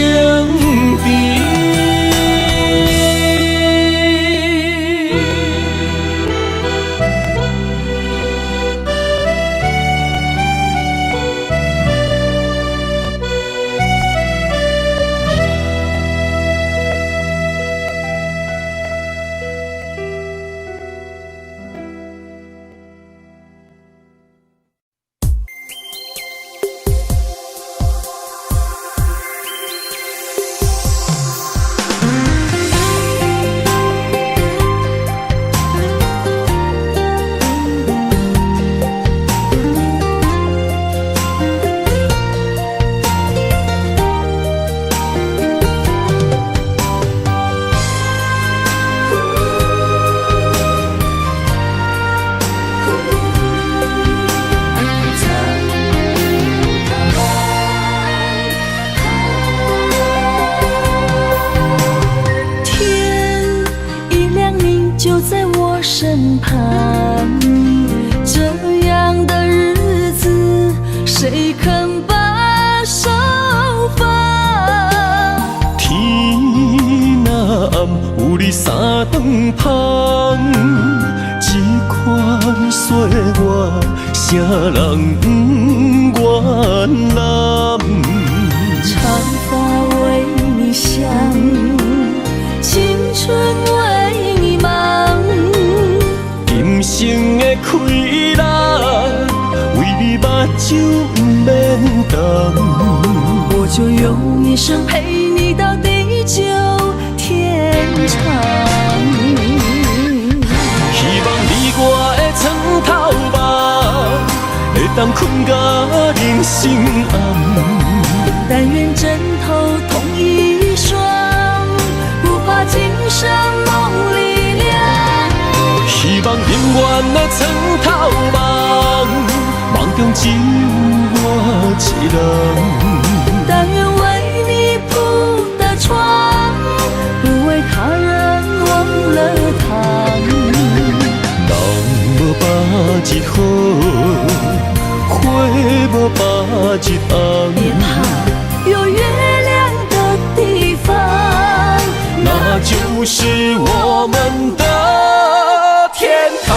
甜。身旁，这样的日子谁肯把手放？天若暗，有你三顿香，这款岁月，谁人不愿揽？长发为你香，青春为你忙。今生的快乐，为你目睭不免干。我就用一生陪你到地久长。希望你我的床头梦，会当困甲人生暗。但愿枕头同一双，不怕今生梦里凉。希望永远的床头梦，梦中只有我一人。但愿为你铺的床，不为他人忘了躺。人无百日好，花无百日红。别怕，有月亮的地方，那就是我们的天堂。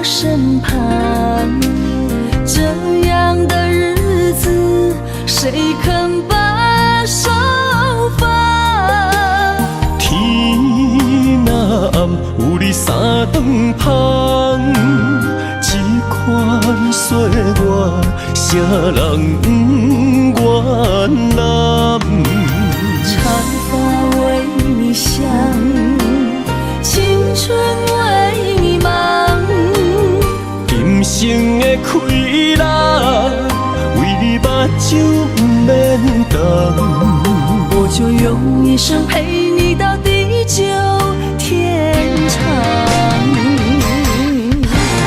身旁，这样的日子，谁肯把手放？天若暗，有你三顿香，这款岁月，谁人不愿揽？长发为你香，青春为你忙。今生的快乐，为你目睭不免干。我就用一生陪你到地久天长。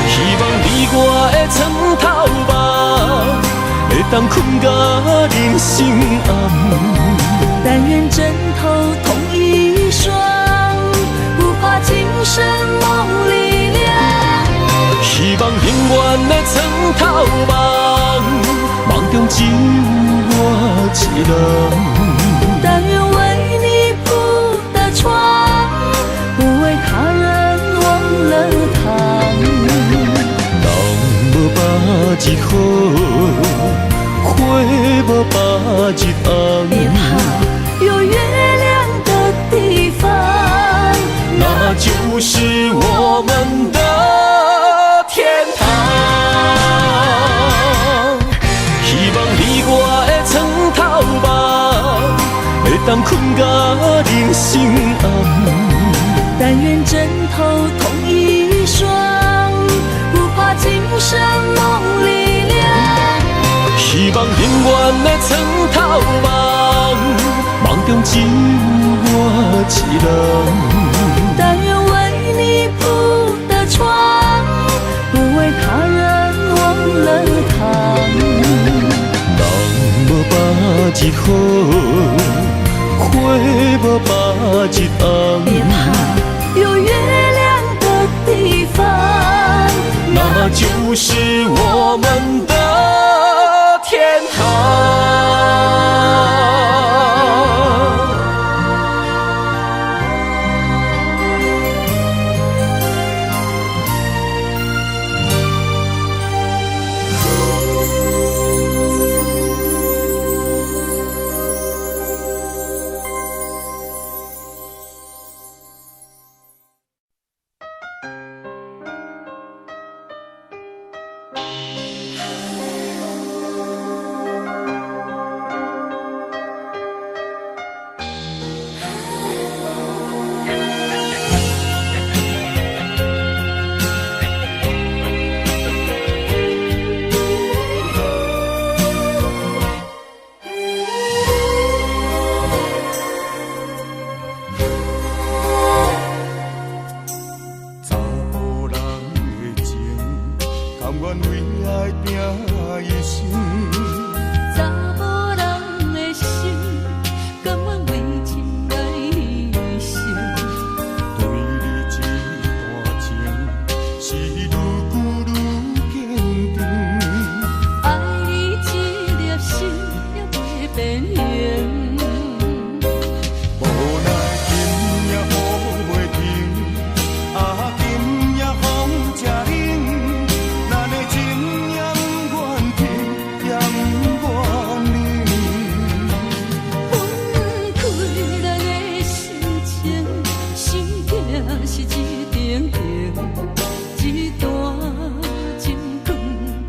希望你我的床头梦，会当困甲人生暗。但愿枕头同一双，不怕今生梦里凉。希望永远的床头梦，梦中只有我一人。但愿为你铺的床，不为他人忘了躺。人无百日好，花无百日红。别怕，有月亮的地方，那就是我们的天堂。希望你我的床头梦，会当困甲人生暗。但愿枕头同一双，不怕今生梦里凉。希望永远的床头梦，梦中只有我一人。但愿为你铺的床，不为他人忘了躺。人无百日好，花无百日红。别怕，有月亮的地方，那就是我们的天堂。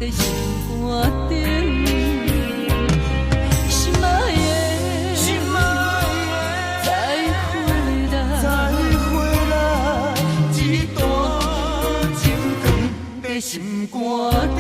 在心肝顶。心爱的，心爱的，再回来，再回来，一段情长在心肝顶。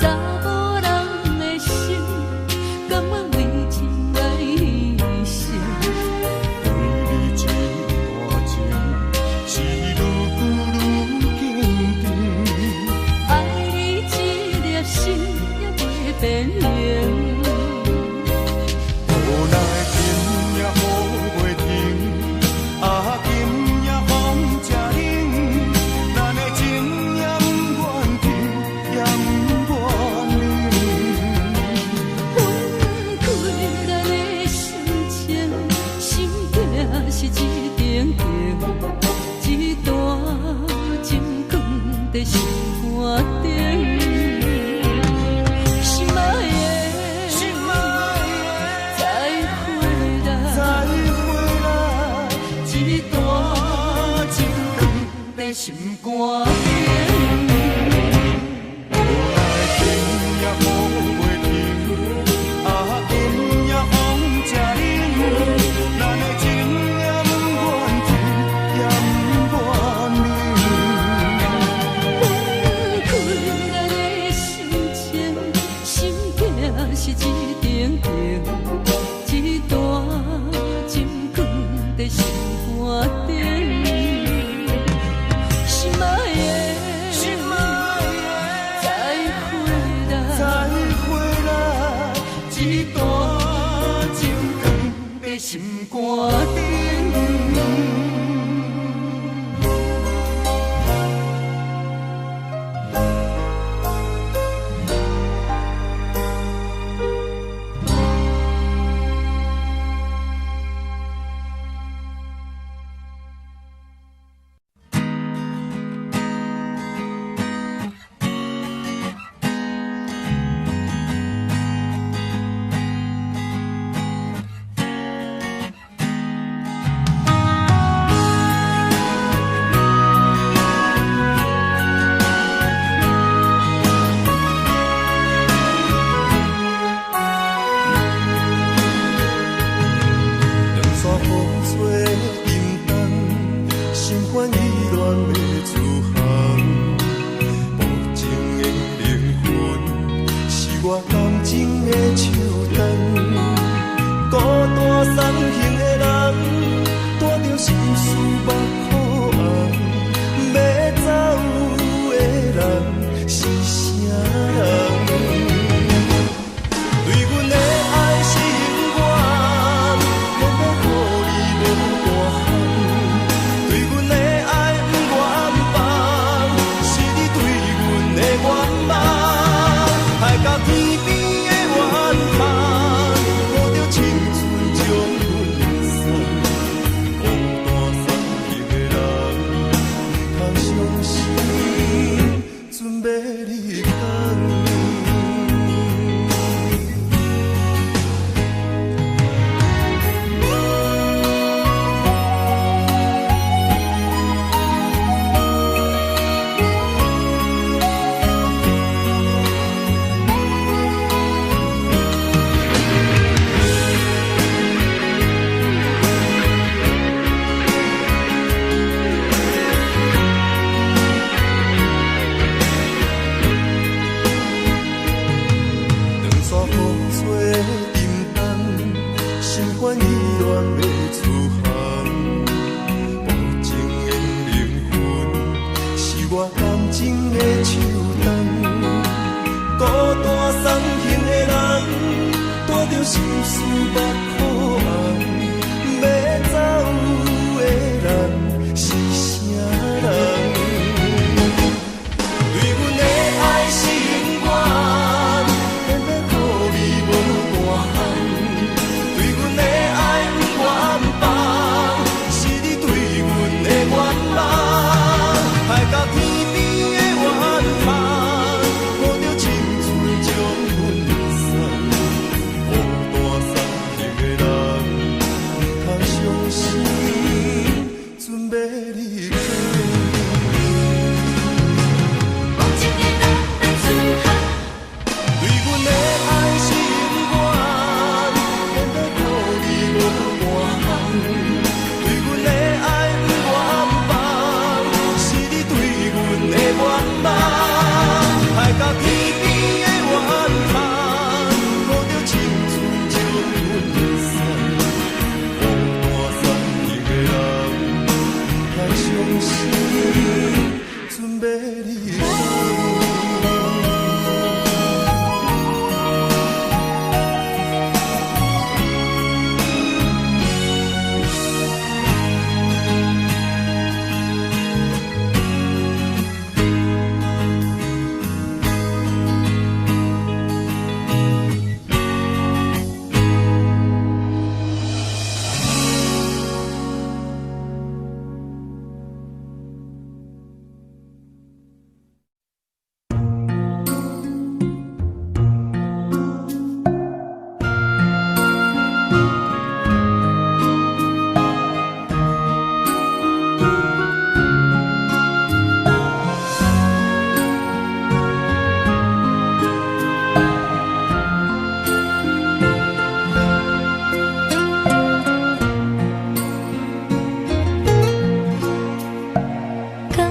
查某人的心，甘愿为情来牺牲。对你这段情是愈久愈坚定，爱你这粒心也袂变形。无奈情也好袂停，今夜风正冷，咱的情也不愿停，也不愿冷。分开咱的心情，心境是一定定，一段情放在心肝顶。心爱的，心爱的，再回来，再回来，一段情长在心肝顶。无奈情也好袂停，今夜风正冷，咱的情也不愿停，也不愿冷。分开咱的心情，心境是一定定，一段情放在心肝顶。心爱的，心爱的，再回来，再回来，一段情长在心肝顶。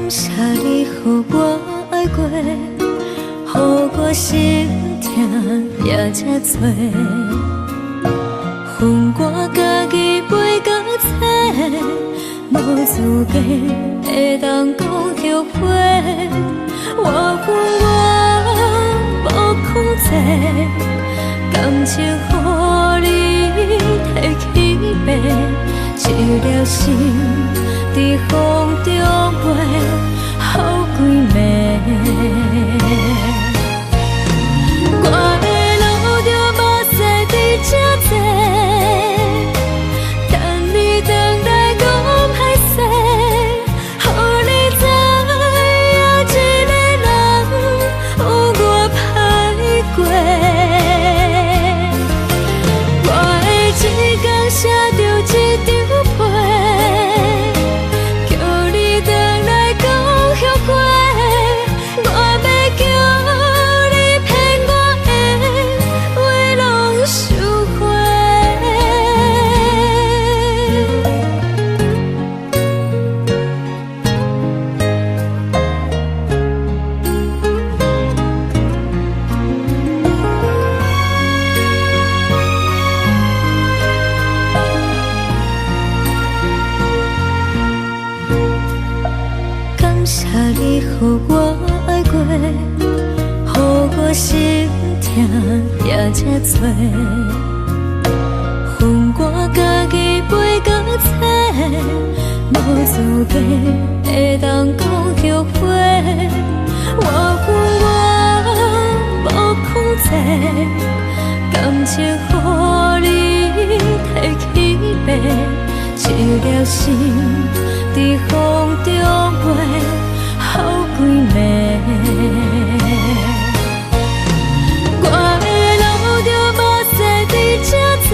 感谢你，予我爱过，予我心痛也这多。恨我家己袂到切，无资格会当讲后悔。我恨我无控制，感情予你提起白，一条心在风中飞，好几暝。我的路着目屎在这多。予我爱过，予我心痛也这多。恨我家己袂到切，无资格会当讲后悔。我恨我无控制，感情予你提起白，一条心在风中飞。好几暝，我的路着目屎在这多，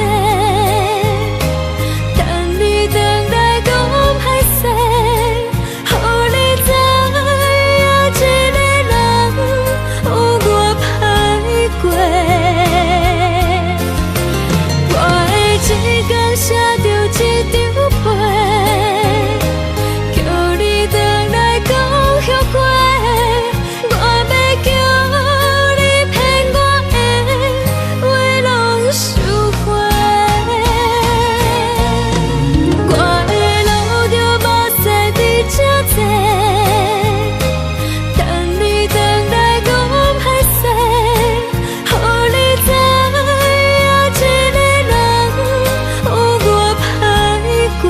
等你回来讲歹势，予你知影一个人有我歹过。我的一天写着一张被，叫你回来讲。后悔，我要叫你骗我的话拢收回。我的路着目屎在这多，等你回来讲歹势，予你知影一个人有我歹过。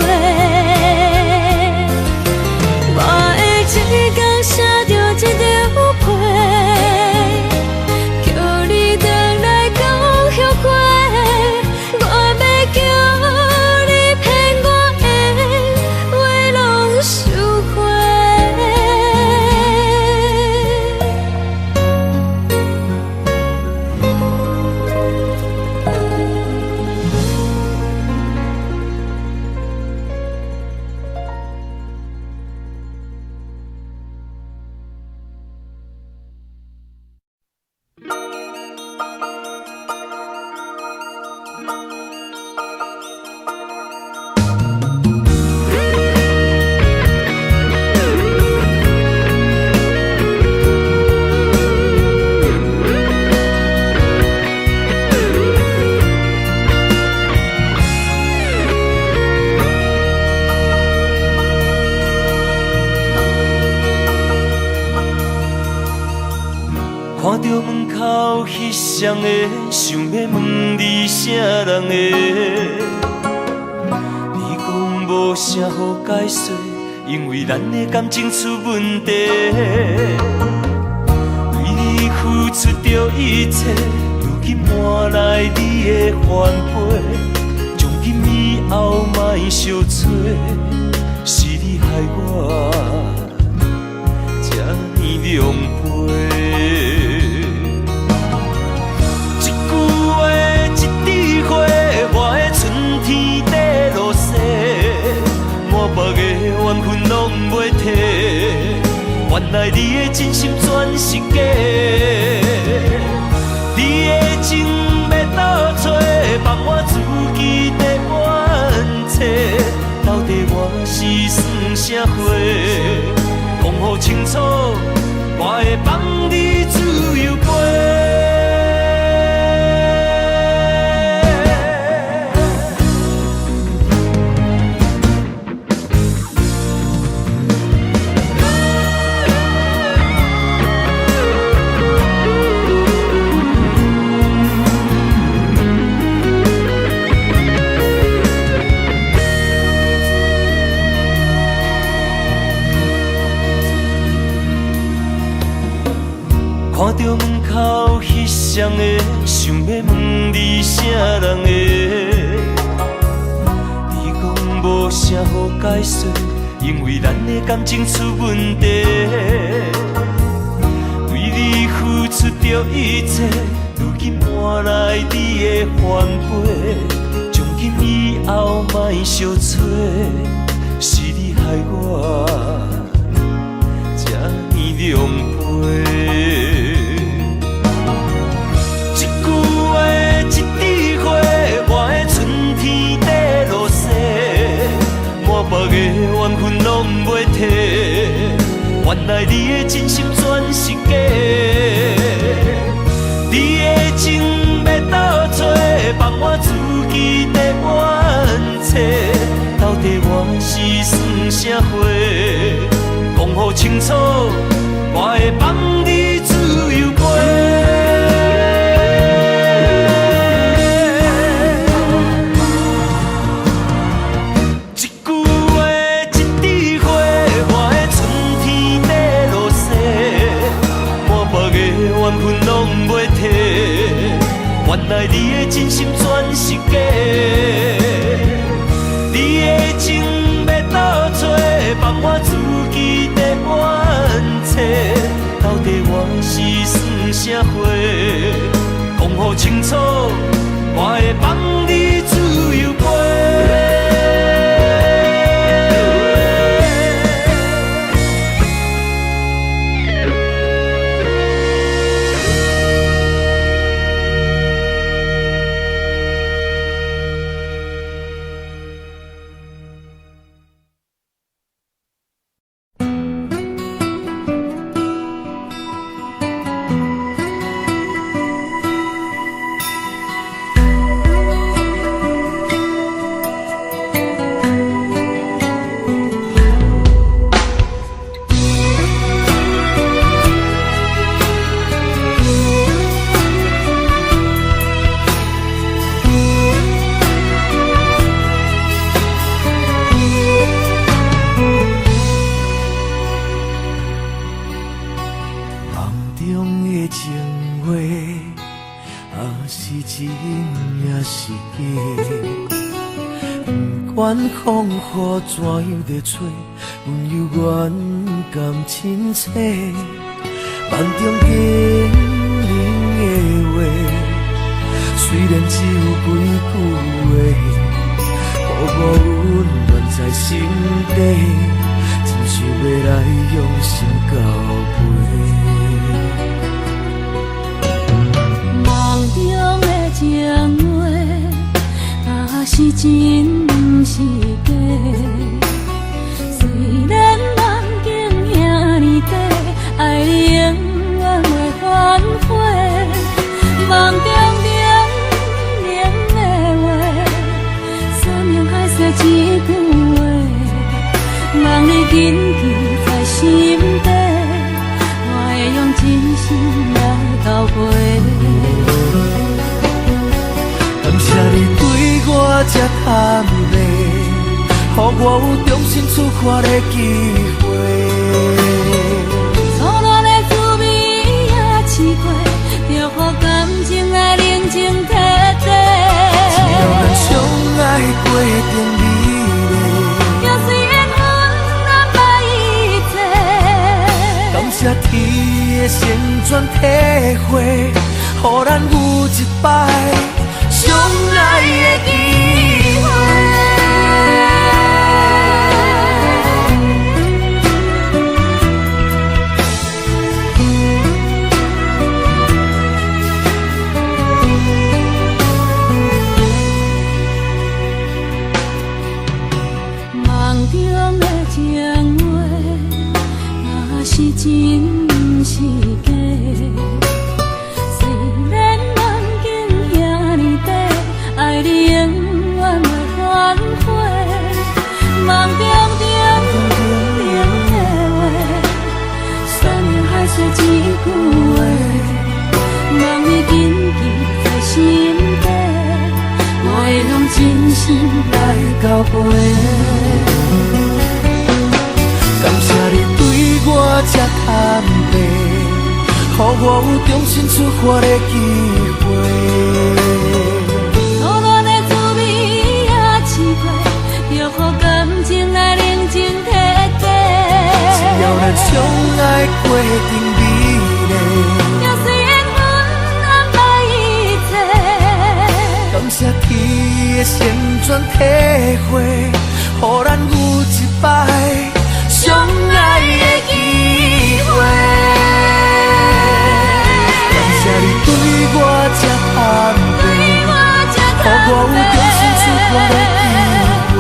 我的一天写着一张被，叫你回来讲后悔。我要叫你骗我的话拢收回。看到门口迄双的，想要问你啥人的？你讲无啥好解释，因为咱的感情出问题。为你付出着一切，如今换来你的反悔。从今以后莫相找，是你害我这呢狼狽。缘分拢袂褪，原来你的真心全是假。你的情要倒找，放我自己在怨嗟。到底我是算啥货？讲予清楚，我会放你自由飞。看到门口彼双的，想要问你啥人的？你讲无啥好解释，因为咱的感情出问题。为你付出着一切，如今换来你的反悔。从今以后莫相找，是你害我这呢狼狽。别个缘分拢袂替，原来你的真心全是假。你的情要倒找，放我自己在冤切。到底我是算啥货？讲予清楚，我会放你自由飞。缘分拢袂替，原来你的真心全是假。你的情要倒找，放我自己在冤切。到底我是算啥货？讲予清楚，我会放你自由飞。风雨怎样在吹，温柔远甘亲切。梦中经人的话，虽然只有几句话，薄薄温暖在心底，真想要来用心交陪。梦中的情话，若是真不是假。虽然梦境遐尼短，爱你永远袂反悔。梦中冷冷的话，山盟海誓一句话，望你紧记在心底，我会用真心来交陪。感谢你对我这坦白，予我有重新出发的机会。初恋的滋味也试过，就予感情来冷静体体。只要咱相爱过程美丽，就算缘分难把一切。感谢天的成全体会，予咱有一摆相爱的机会。梦中的情话，若真是假。虽然梦境遐尼短，爱你永远袂反悔。梦中冷的话，山盟海誓一句话，梦已紧记在心底，我会用真心来交陪。感谢你对我这坦白，予我有重新出发的机会。苦恋的滋味也试过，就予感情来冷静体贴。只要咱相爱过程美丽，也虽缘分安排一切。感谢天的旋转体会，予咱有一摆相爱的机会。感谢你对我这坦白，予我有重新出发的机会。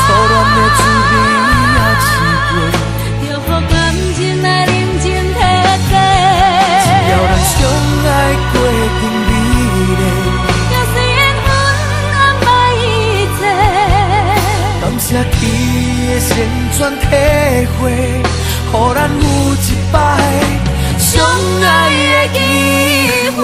初恋的滋味也试过，就予感情来冷静体贴。只要咱相爱过程美丽，也虽缘分安排一切。感谢天的旋转体会，予咱有一摆相爱的机会。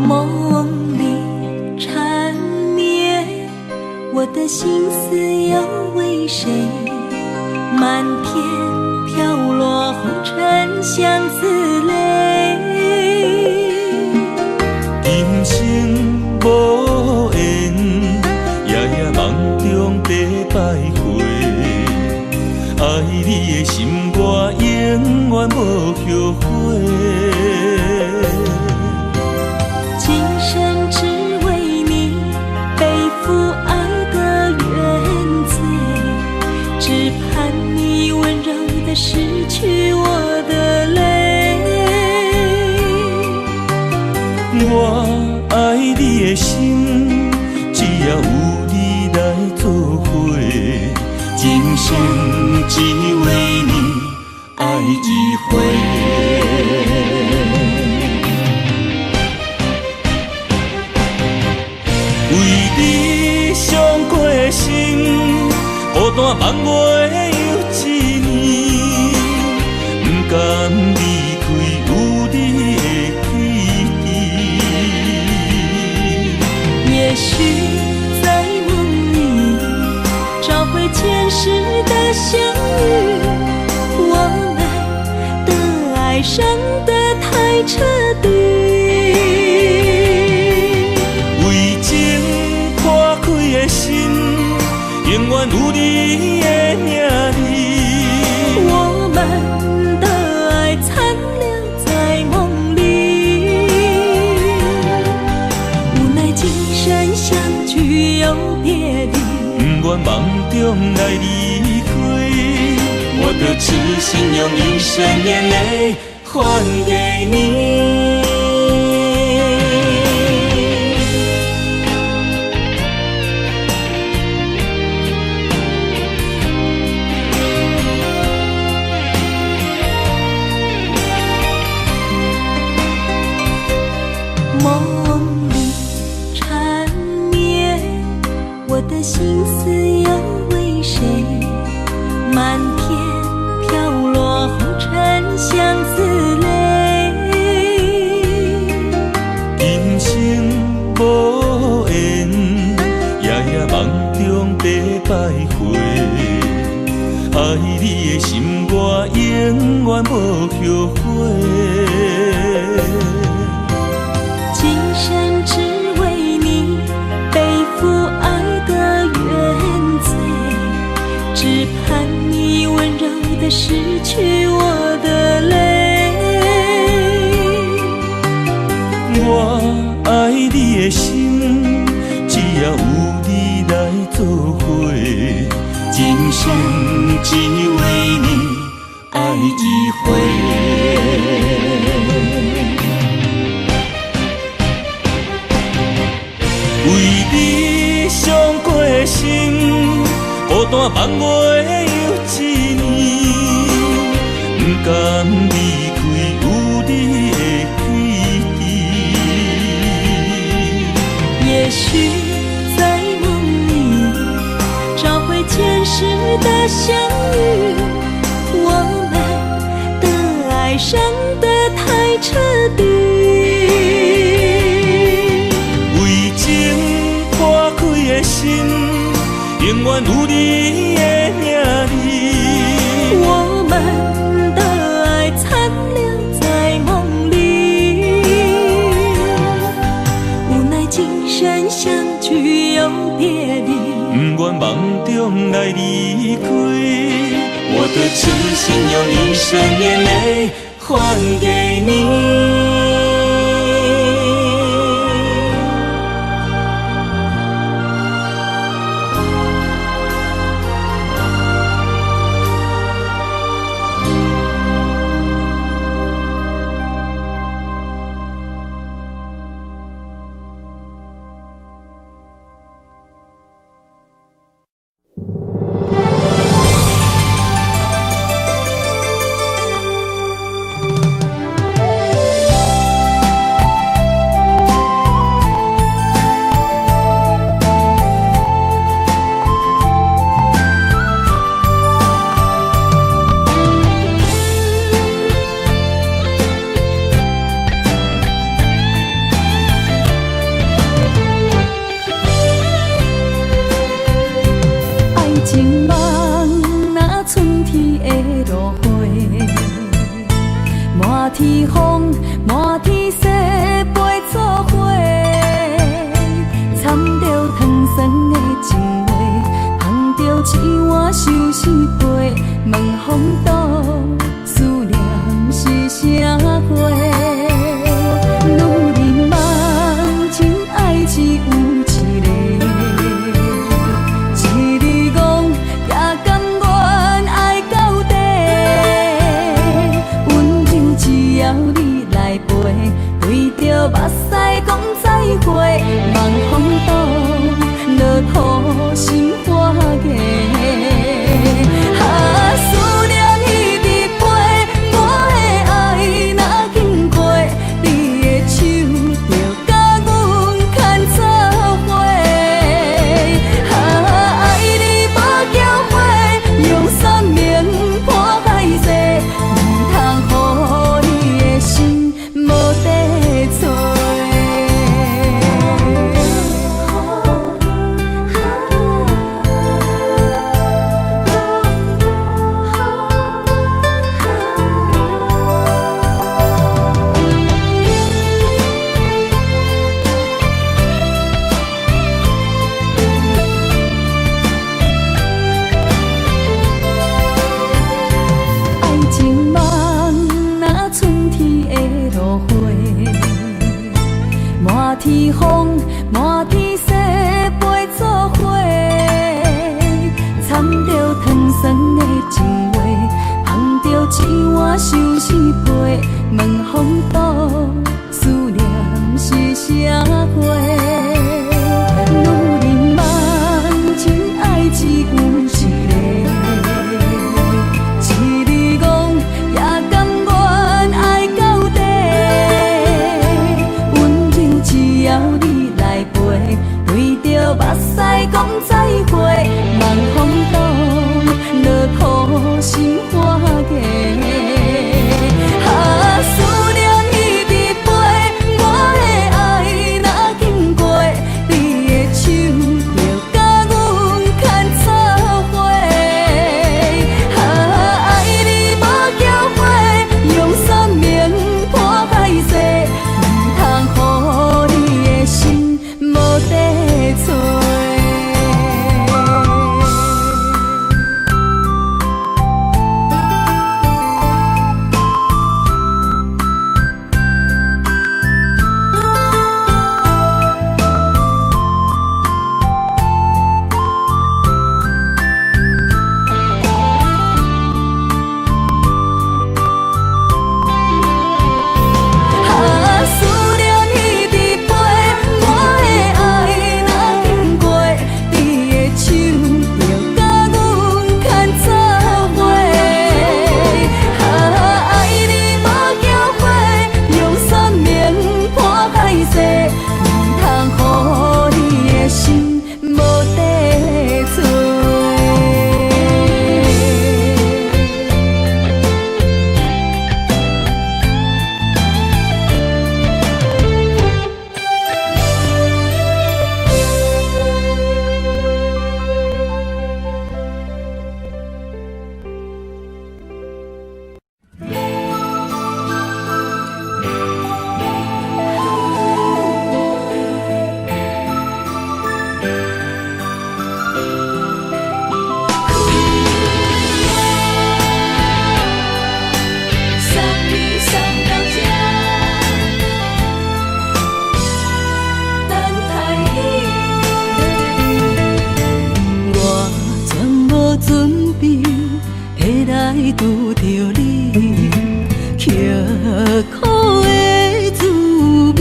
梦里缠绵，我的心思要为谁？漫天飘落红尘相思泪。人生无缘，夜夜梦中在徘徊。爱你的心，我永远无后悔。今生只为你背负爱的原罪，只盼你温柔地拭去我的泪。我爱你的心，只要有你来作伙，今生只为你爱一回。为你伤过心，孤单梦袂又一年，不甘离开有你的记忆。也许在梦里找回前世的相遇，我们的爱伤得太彻底。的心永远有你的名字，我们的爱残留在梦里。无奈今生相聚又别离，不愿梦中来离开。我的痴心用一生眼泪还给你。我的心思要为谁？漫天飘落红尘相思泪。人生无缘，夜夜梦中在徘徊。爱你的心，我永远无后悔。今生只为你背负爱的原罪，只盼你温柔地拭去我的泪。我爱你的心，只要有你来作伙，今生只为你爱一回。为你伤过心，孤单望月又一年，不甘离开有你的记忆。也许在梦里找回前世的相遇，我们的爱伤得太彻底。为情破开的心，永远有你的名字。我们的爱残留在梦里，无奈今生相聚又别离。不愿梦中来离开，我的痴心用一生眼泪还给你。情梦若春天的落花，满天风，满天雪，陪作伙，掺着糖酸的情话，捧着一碗相思杯，问风度思念是啥货？女人梦情爱只有一个。目屎讲再会，望风度落雨心花芽。思念一直陪，我的爱若经过，你的手就甲阮牵做伙。爱你无后悔，用生命破海誓，唔通予你的心无地找。满天风，满天雪，陪作伙，掺着糖酸的情话，捧着一碗相思杯，问风度思念是啥货？女人梦情爱只有一个，一字讲也甘愿爱到底。只要你再会，望风动，落土心花芽。啊，思念一直飞，我的爱若经过，你的手就甲阮牵插花。啊，爱你无后悔，用生命破歹势，唔通予你的心无地找。啊，思念一直飞，我的爱若经过，你的手就甲阮牵插花。啊，爱你无后悔，用生命破歹势，唔通予你的心无地找。送你送到这，等待你。我全无准备，会来拄着你，刻苦的滋味。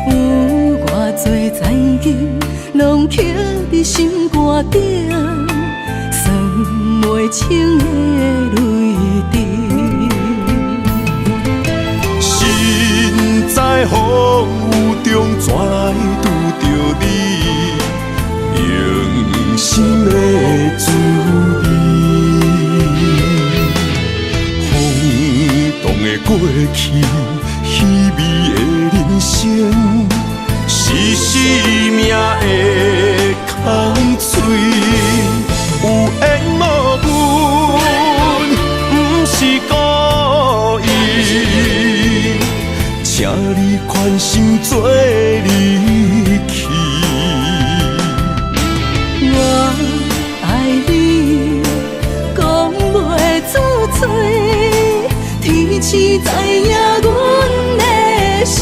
有偌多前景，拢刻伫心肝顶，算袂清的泪滴。身在风雨中，怎来拄着你用心的滋味？轰动的过去，稀微的人生，是生命的空嘴，有缘无分，不是故意。请你宽心做离去。我爱你，讲袂出嘴，天赐知影阮的心。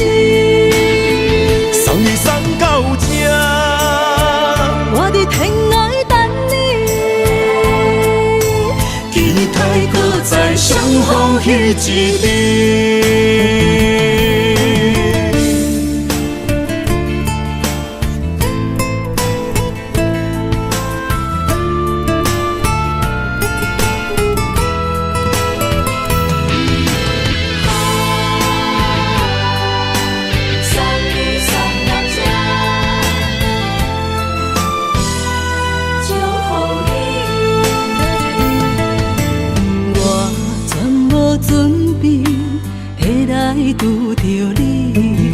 送你送到这，我伫天涯等你，期待搁再相逢彼一日。送你送到这，祝福你。我全无准备，会来拄着你，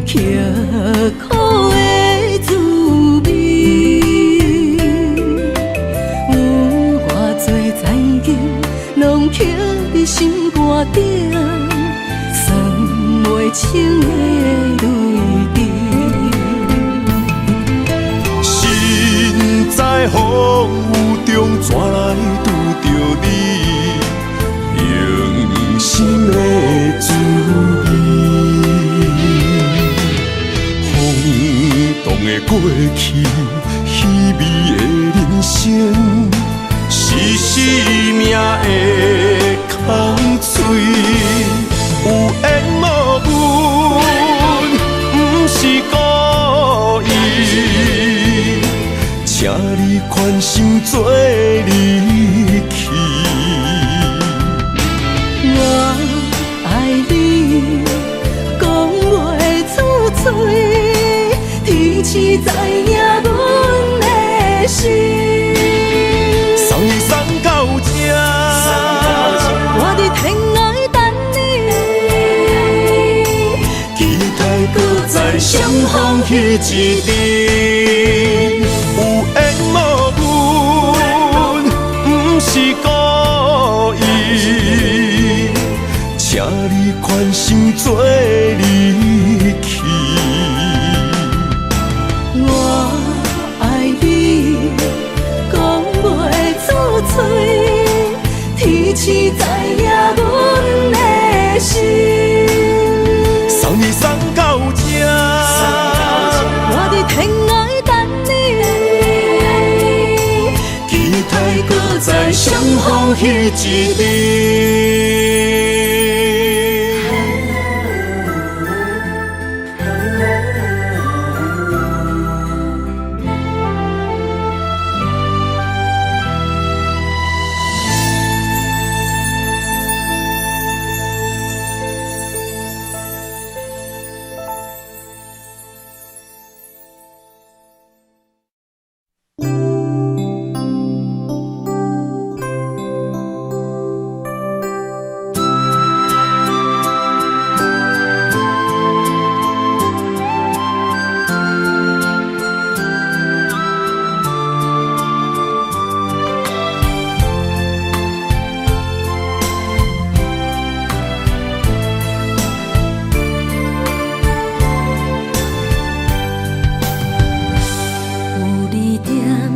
刻苦的滋味。有偌多前景，拢刻伫心肝顶，算袂清的泪滴。身在风雨中，怎来拄着你用心的滋味？轰动的过去，稀微的人生，是生命的空嘴，有缘无分，不是故意。请你宽心做离去。我爱你，讲袂出嘴，天赐知知影阮的心。送你送到这，我伫天涯等你，期待搁再相逢彼一日。有缘无缘，不是故意，请你宽心做离去。我爱你，讲袂出嘴，天赐知影阮的心。送你送到这，我伫天涯等你，期待搁再相逢彼一日。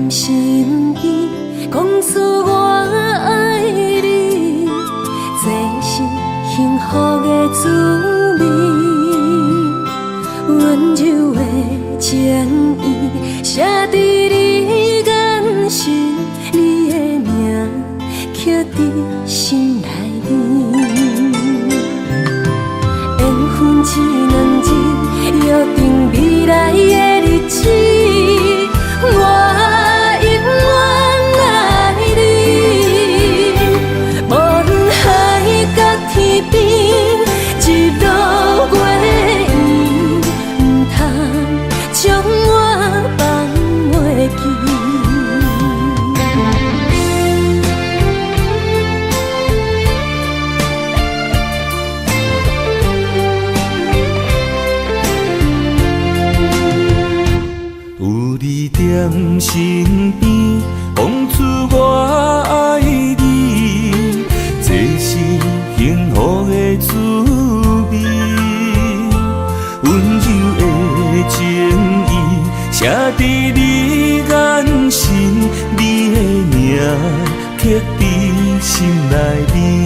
身边，讲出我爱你，这是幸福的滋味。温柔的情意写在你眼神，你的名刻在心内面。缘分一两日，约定未来的日子。我永远爱你，无论海角天边，日落月圆，不通将我放袂记。在身边，讲出我爱你，这是幸福的滋味。温柔的情意写在你眼神，你的名刻在心内面。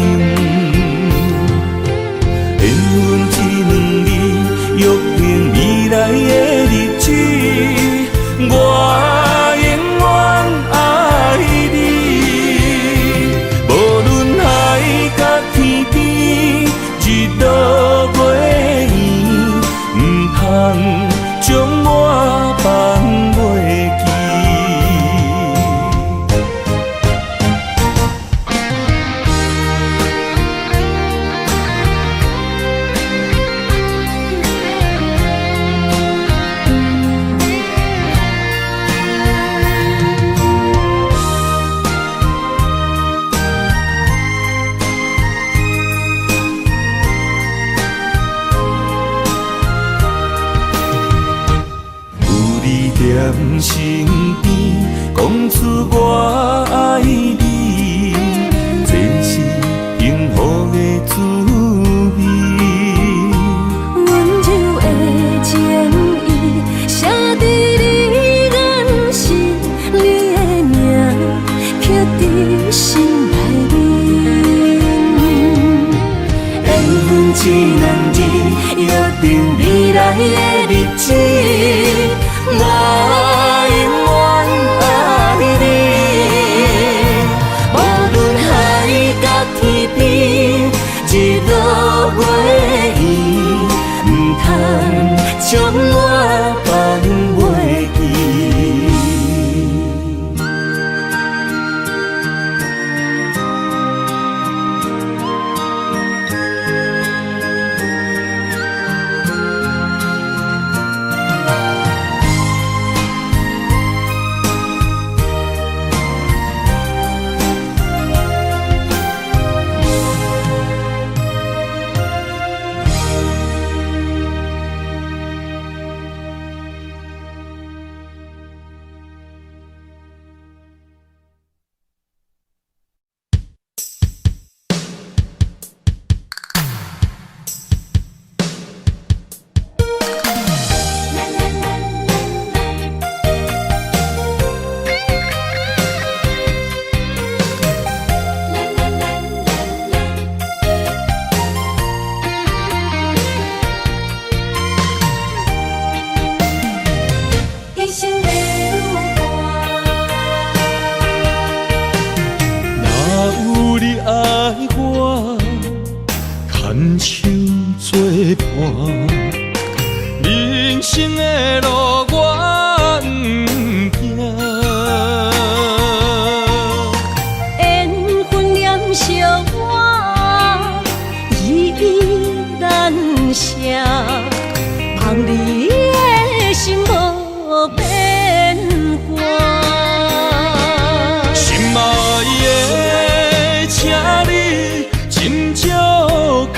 缘分一两日，约定未来的日子。我永远爱你，无论海角天边，日落月圆，不通将我放袂记。伴。人生的路我不行，缘分念惜我，依依难舍，望你的心无变卦。心爱的，请你斟酌看，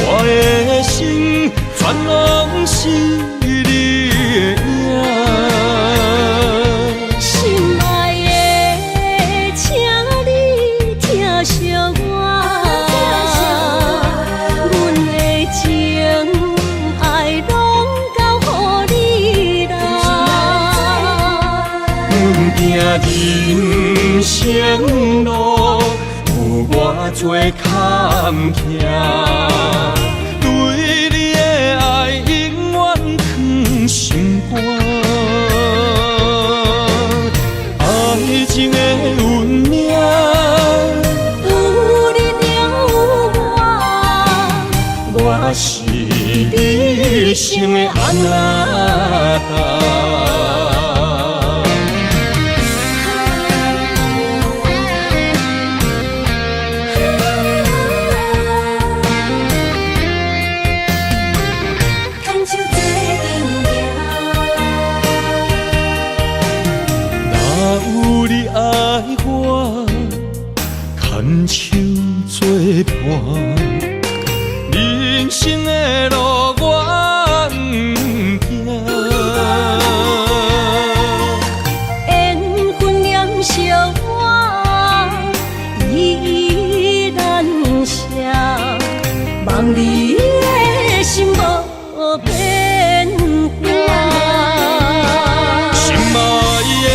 我的心全拢是你的影。心爱的，请你疼惜我，阮的情爱拢交予你啦。行人生路有偌多坎坷，对你的爱永远藏心肝。爱情的运命，有你了我是你生的安那达。牵手作伴，人生的路我不行，缘分念惜我，依依难舍，望你的心无变卦。心爱的，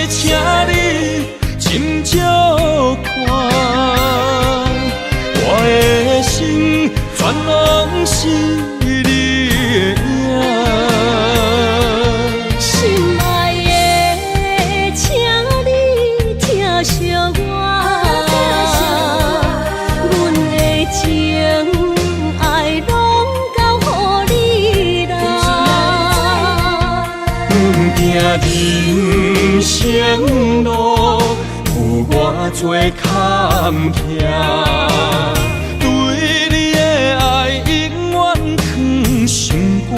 请你斟酌看，我的心全拢是你的影。心爱的，请你疼惜我，阮的情爱拢交予你啦。行人生路有偌多坎坷，对你的爱永远藏心肝。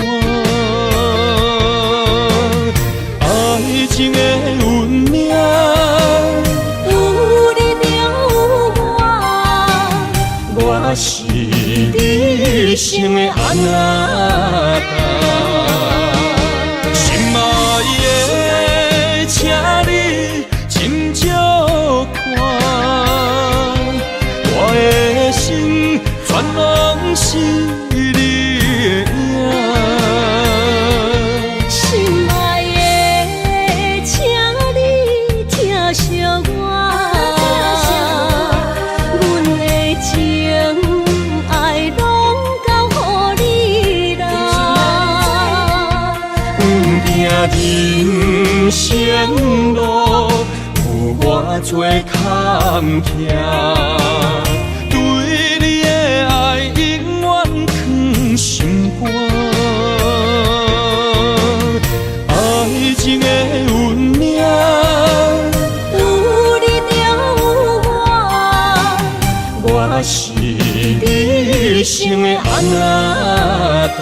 爱情的运命，有你了我是你生的安那达。心爱的，请你斟酌看，我的心全拢是你的影。心爱的，请你疼惜我，阮的情爱拢交予你啦。行人生路有偌多坎坷，对你的爱永远藏心肝。爱情的运命，有你了我是你生的安那达。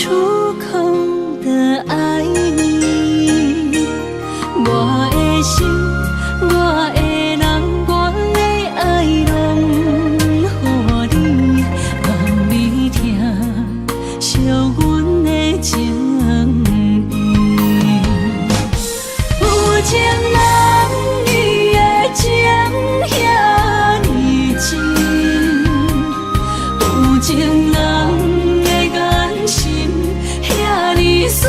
出口的爱你。我的心，我的人，我的爱拢予你，望你听惜阮的情意。有情人伊的情遐尼真，有情人的眼神遐尼水，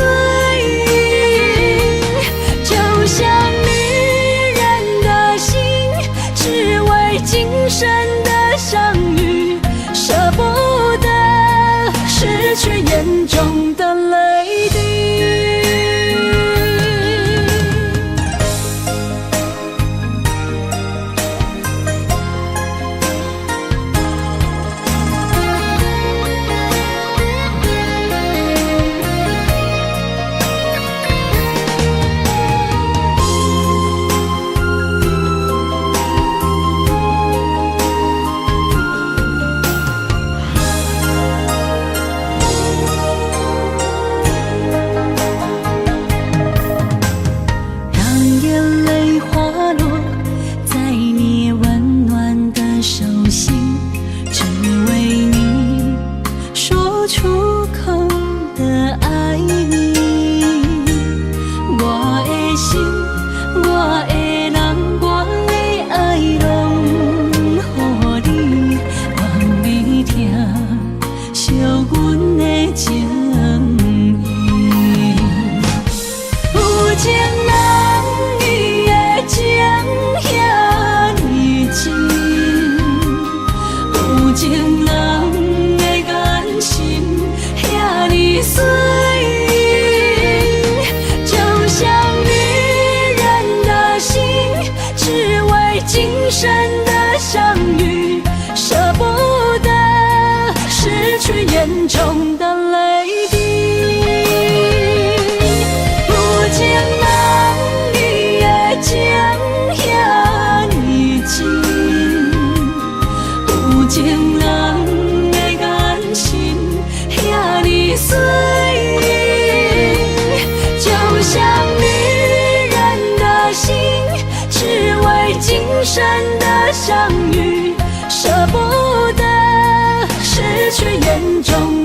就像女人的心，只为今生的相遇，舍不得失去眼中的泪滴。深的相遇，舍不得失去眼中的泪滴。有情人伊的情遐尼真，有情人的眼神遐尼水，就像女人的心，只为今生的相遇，舍不得失去眼中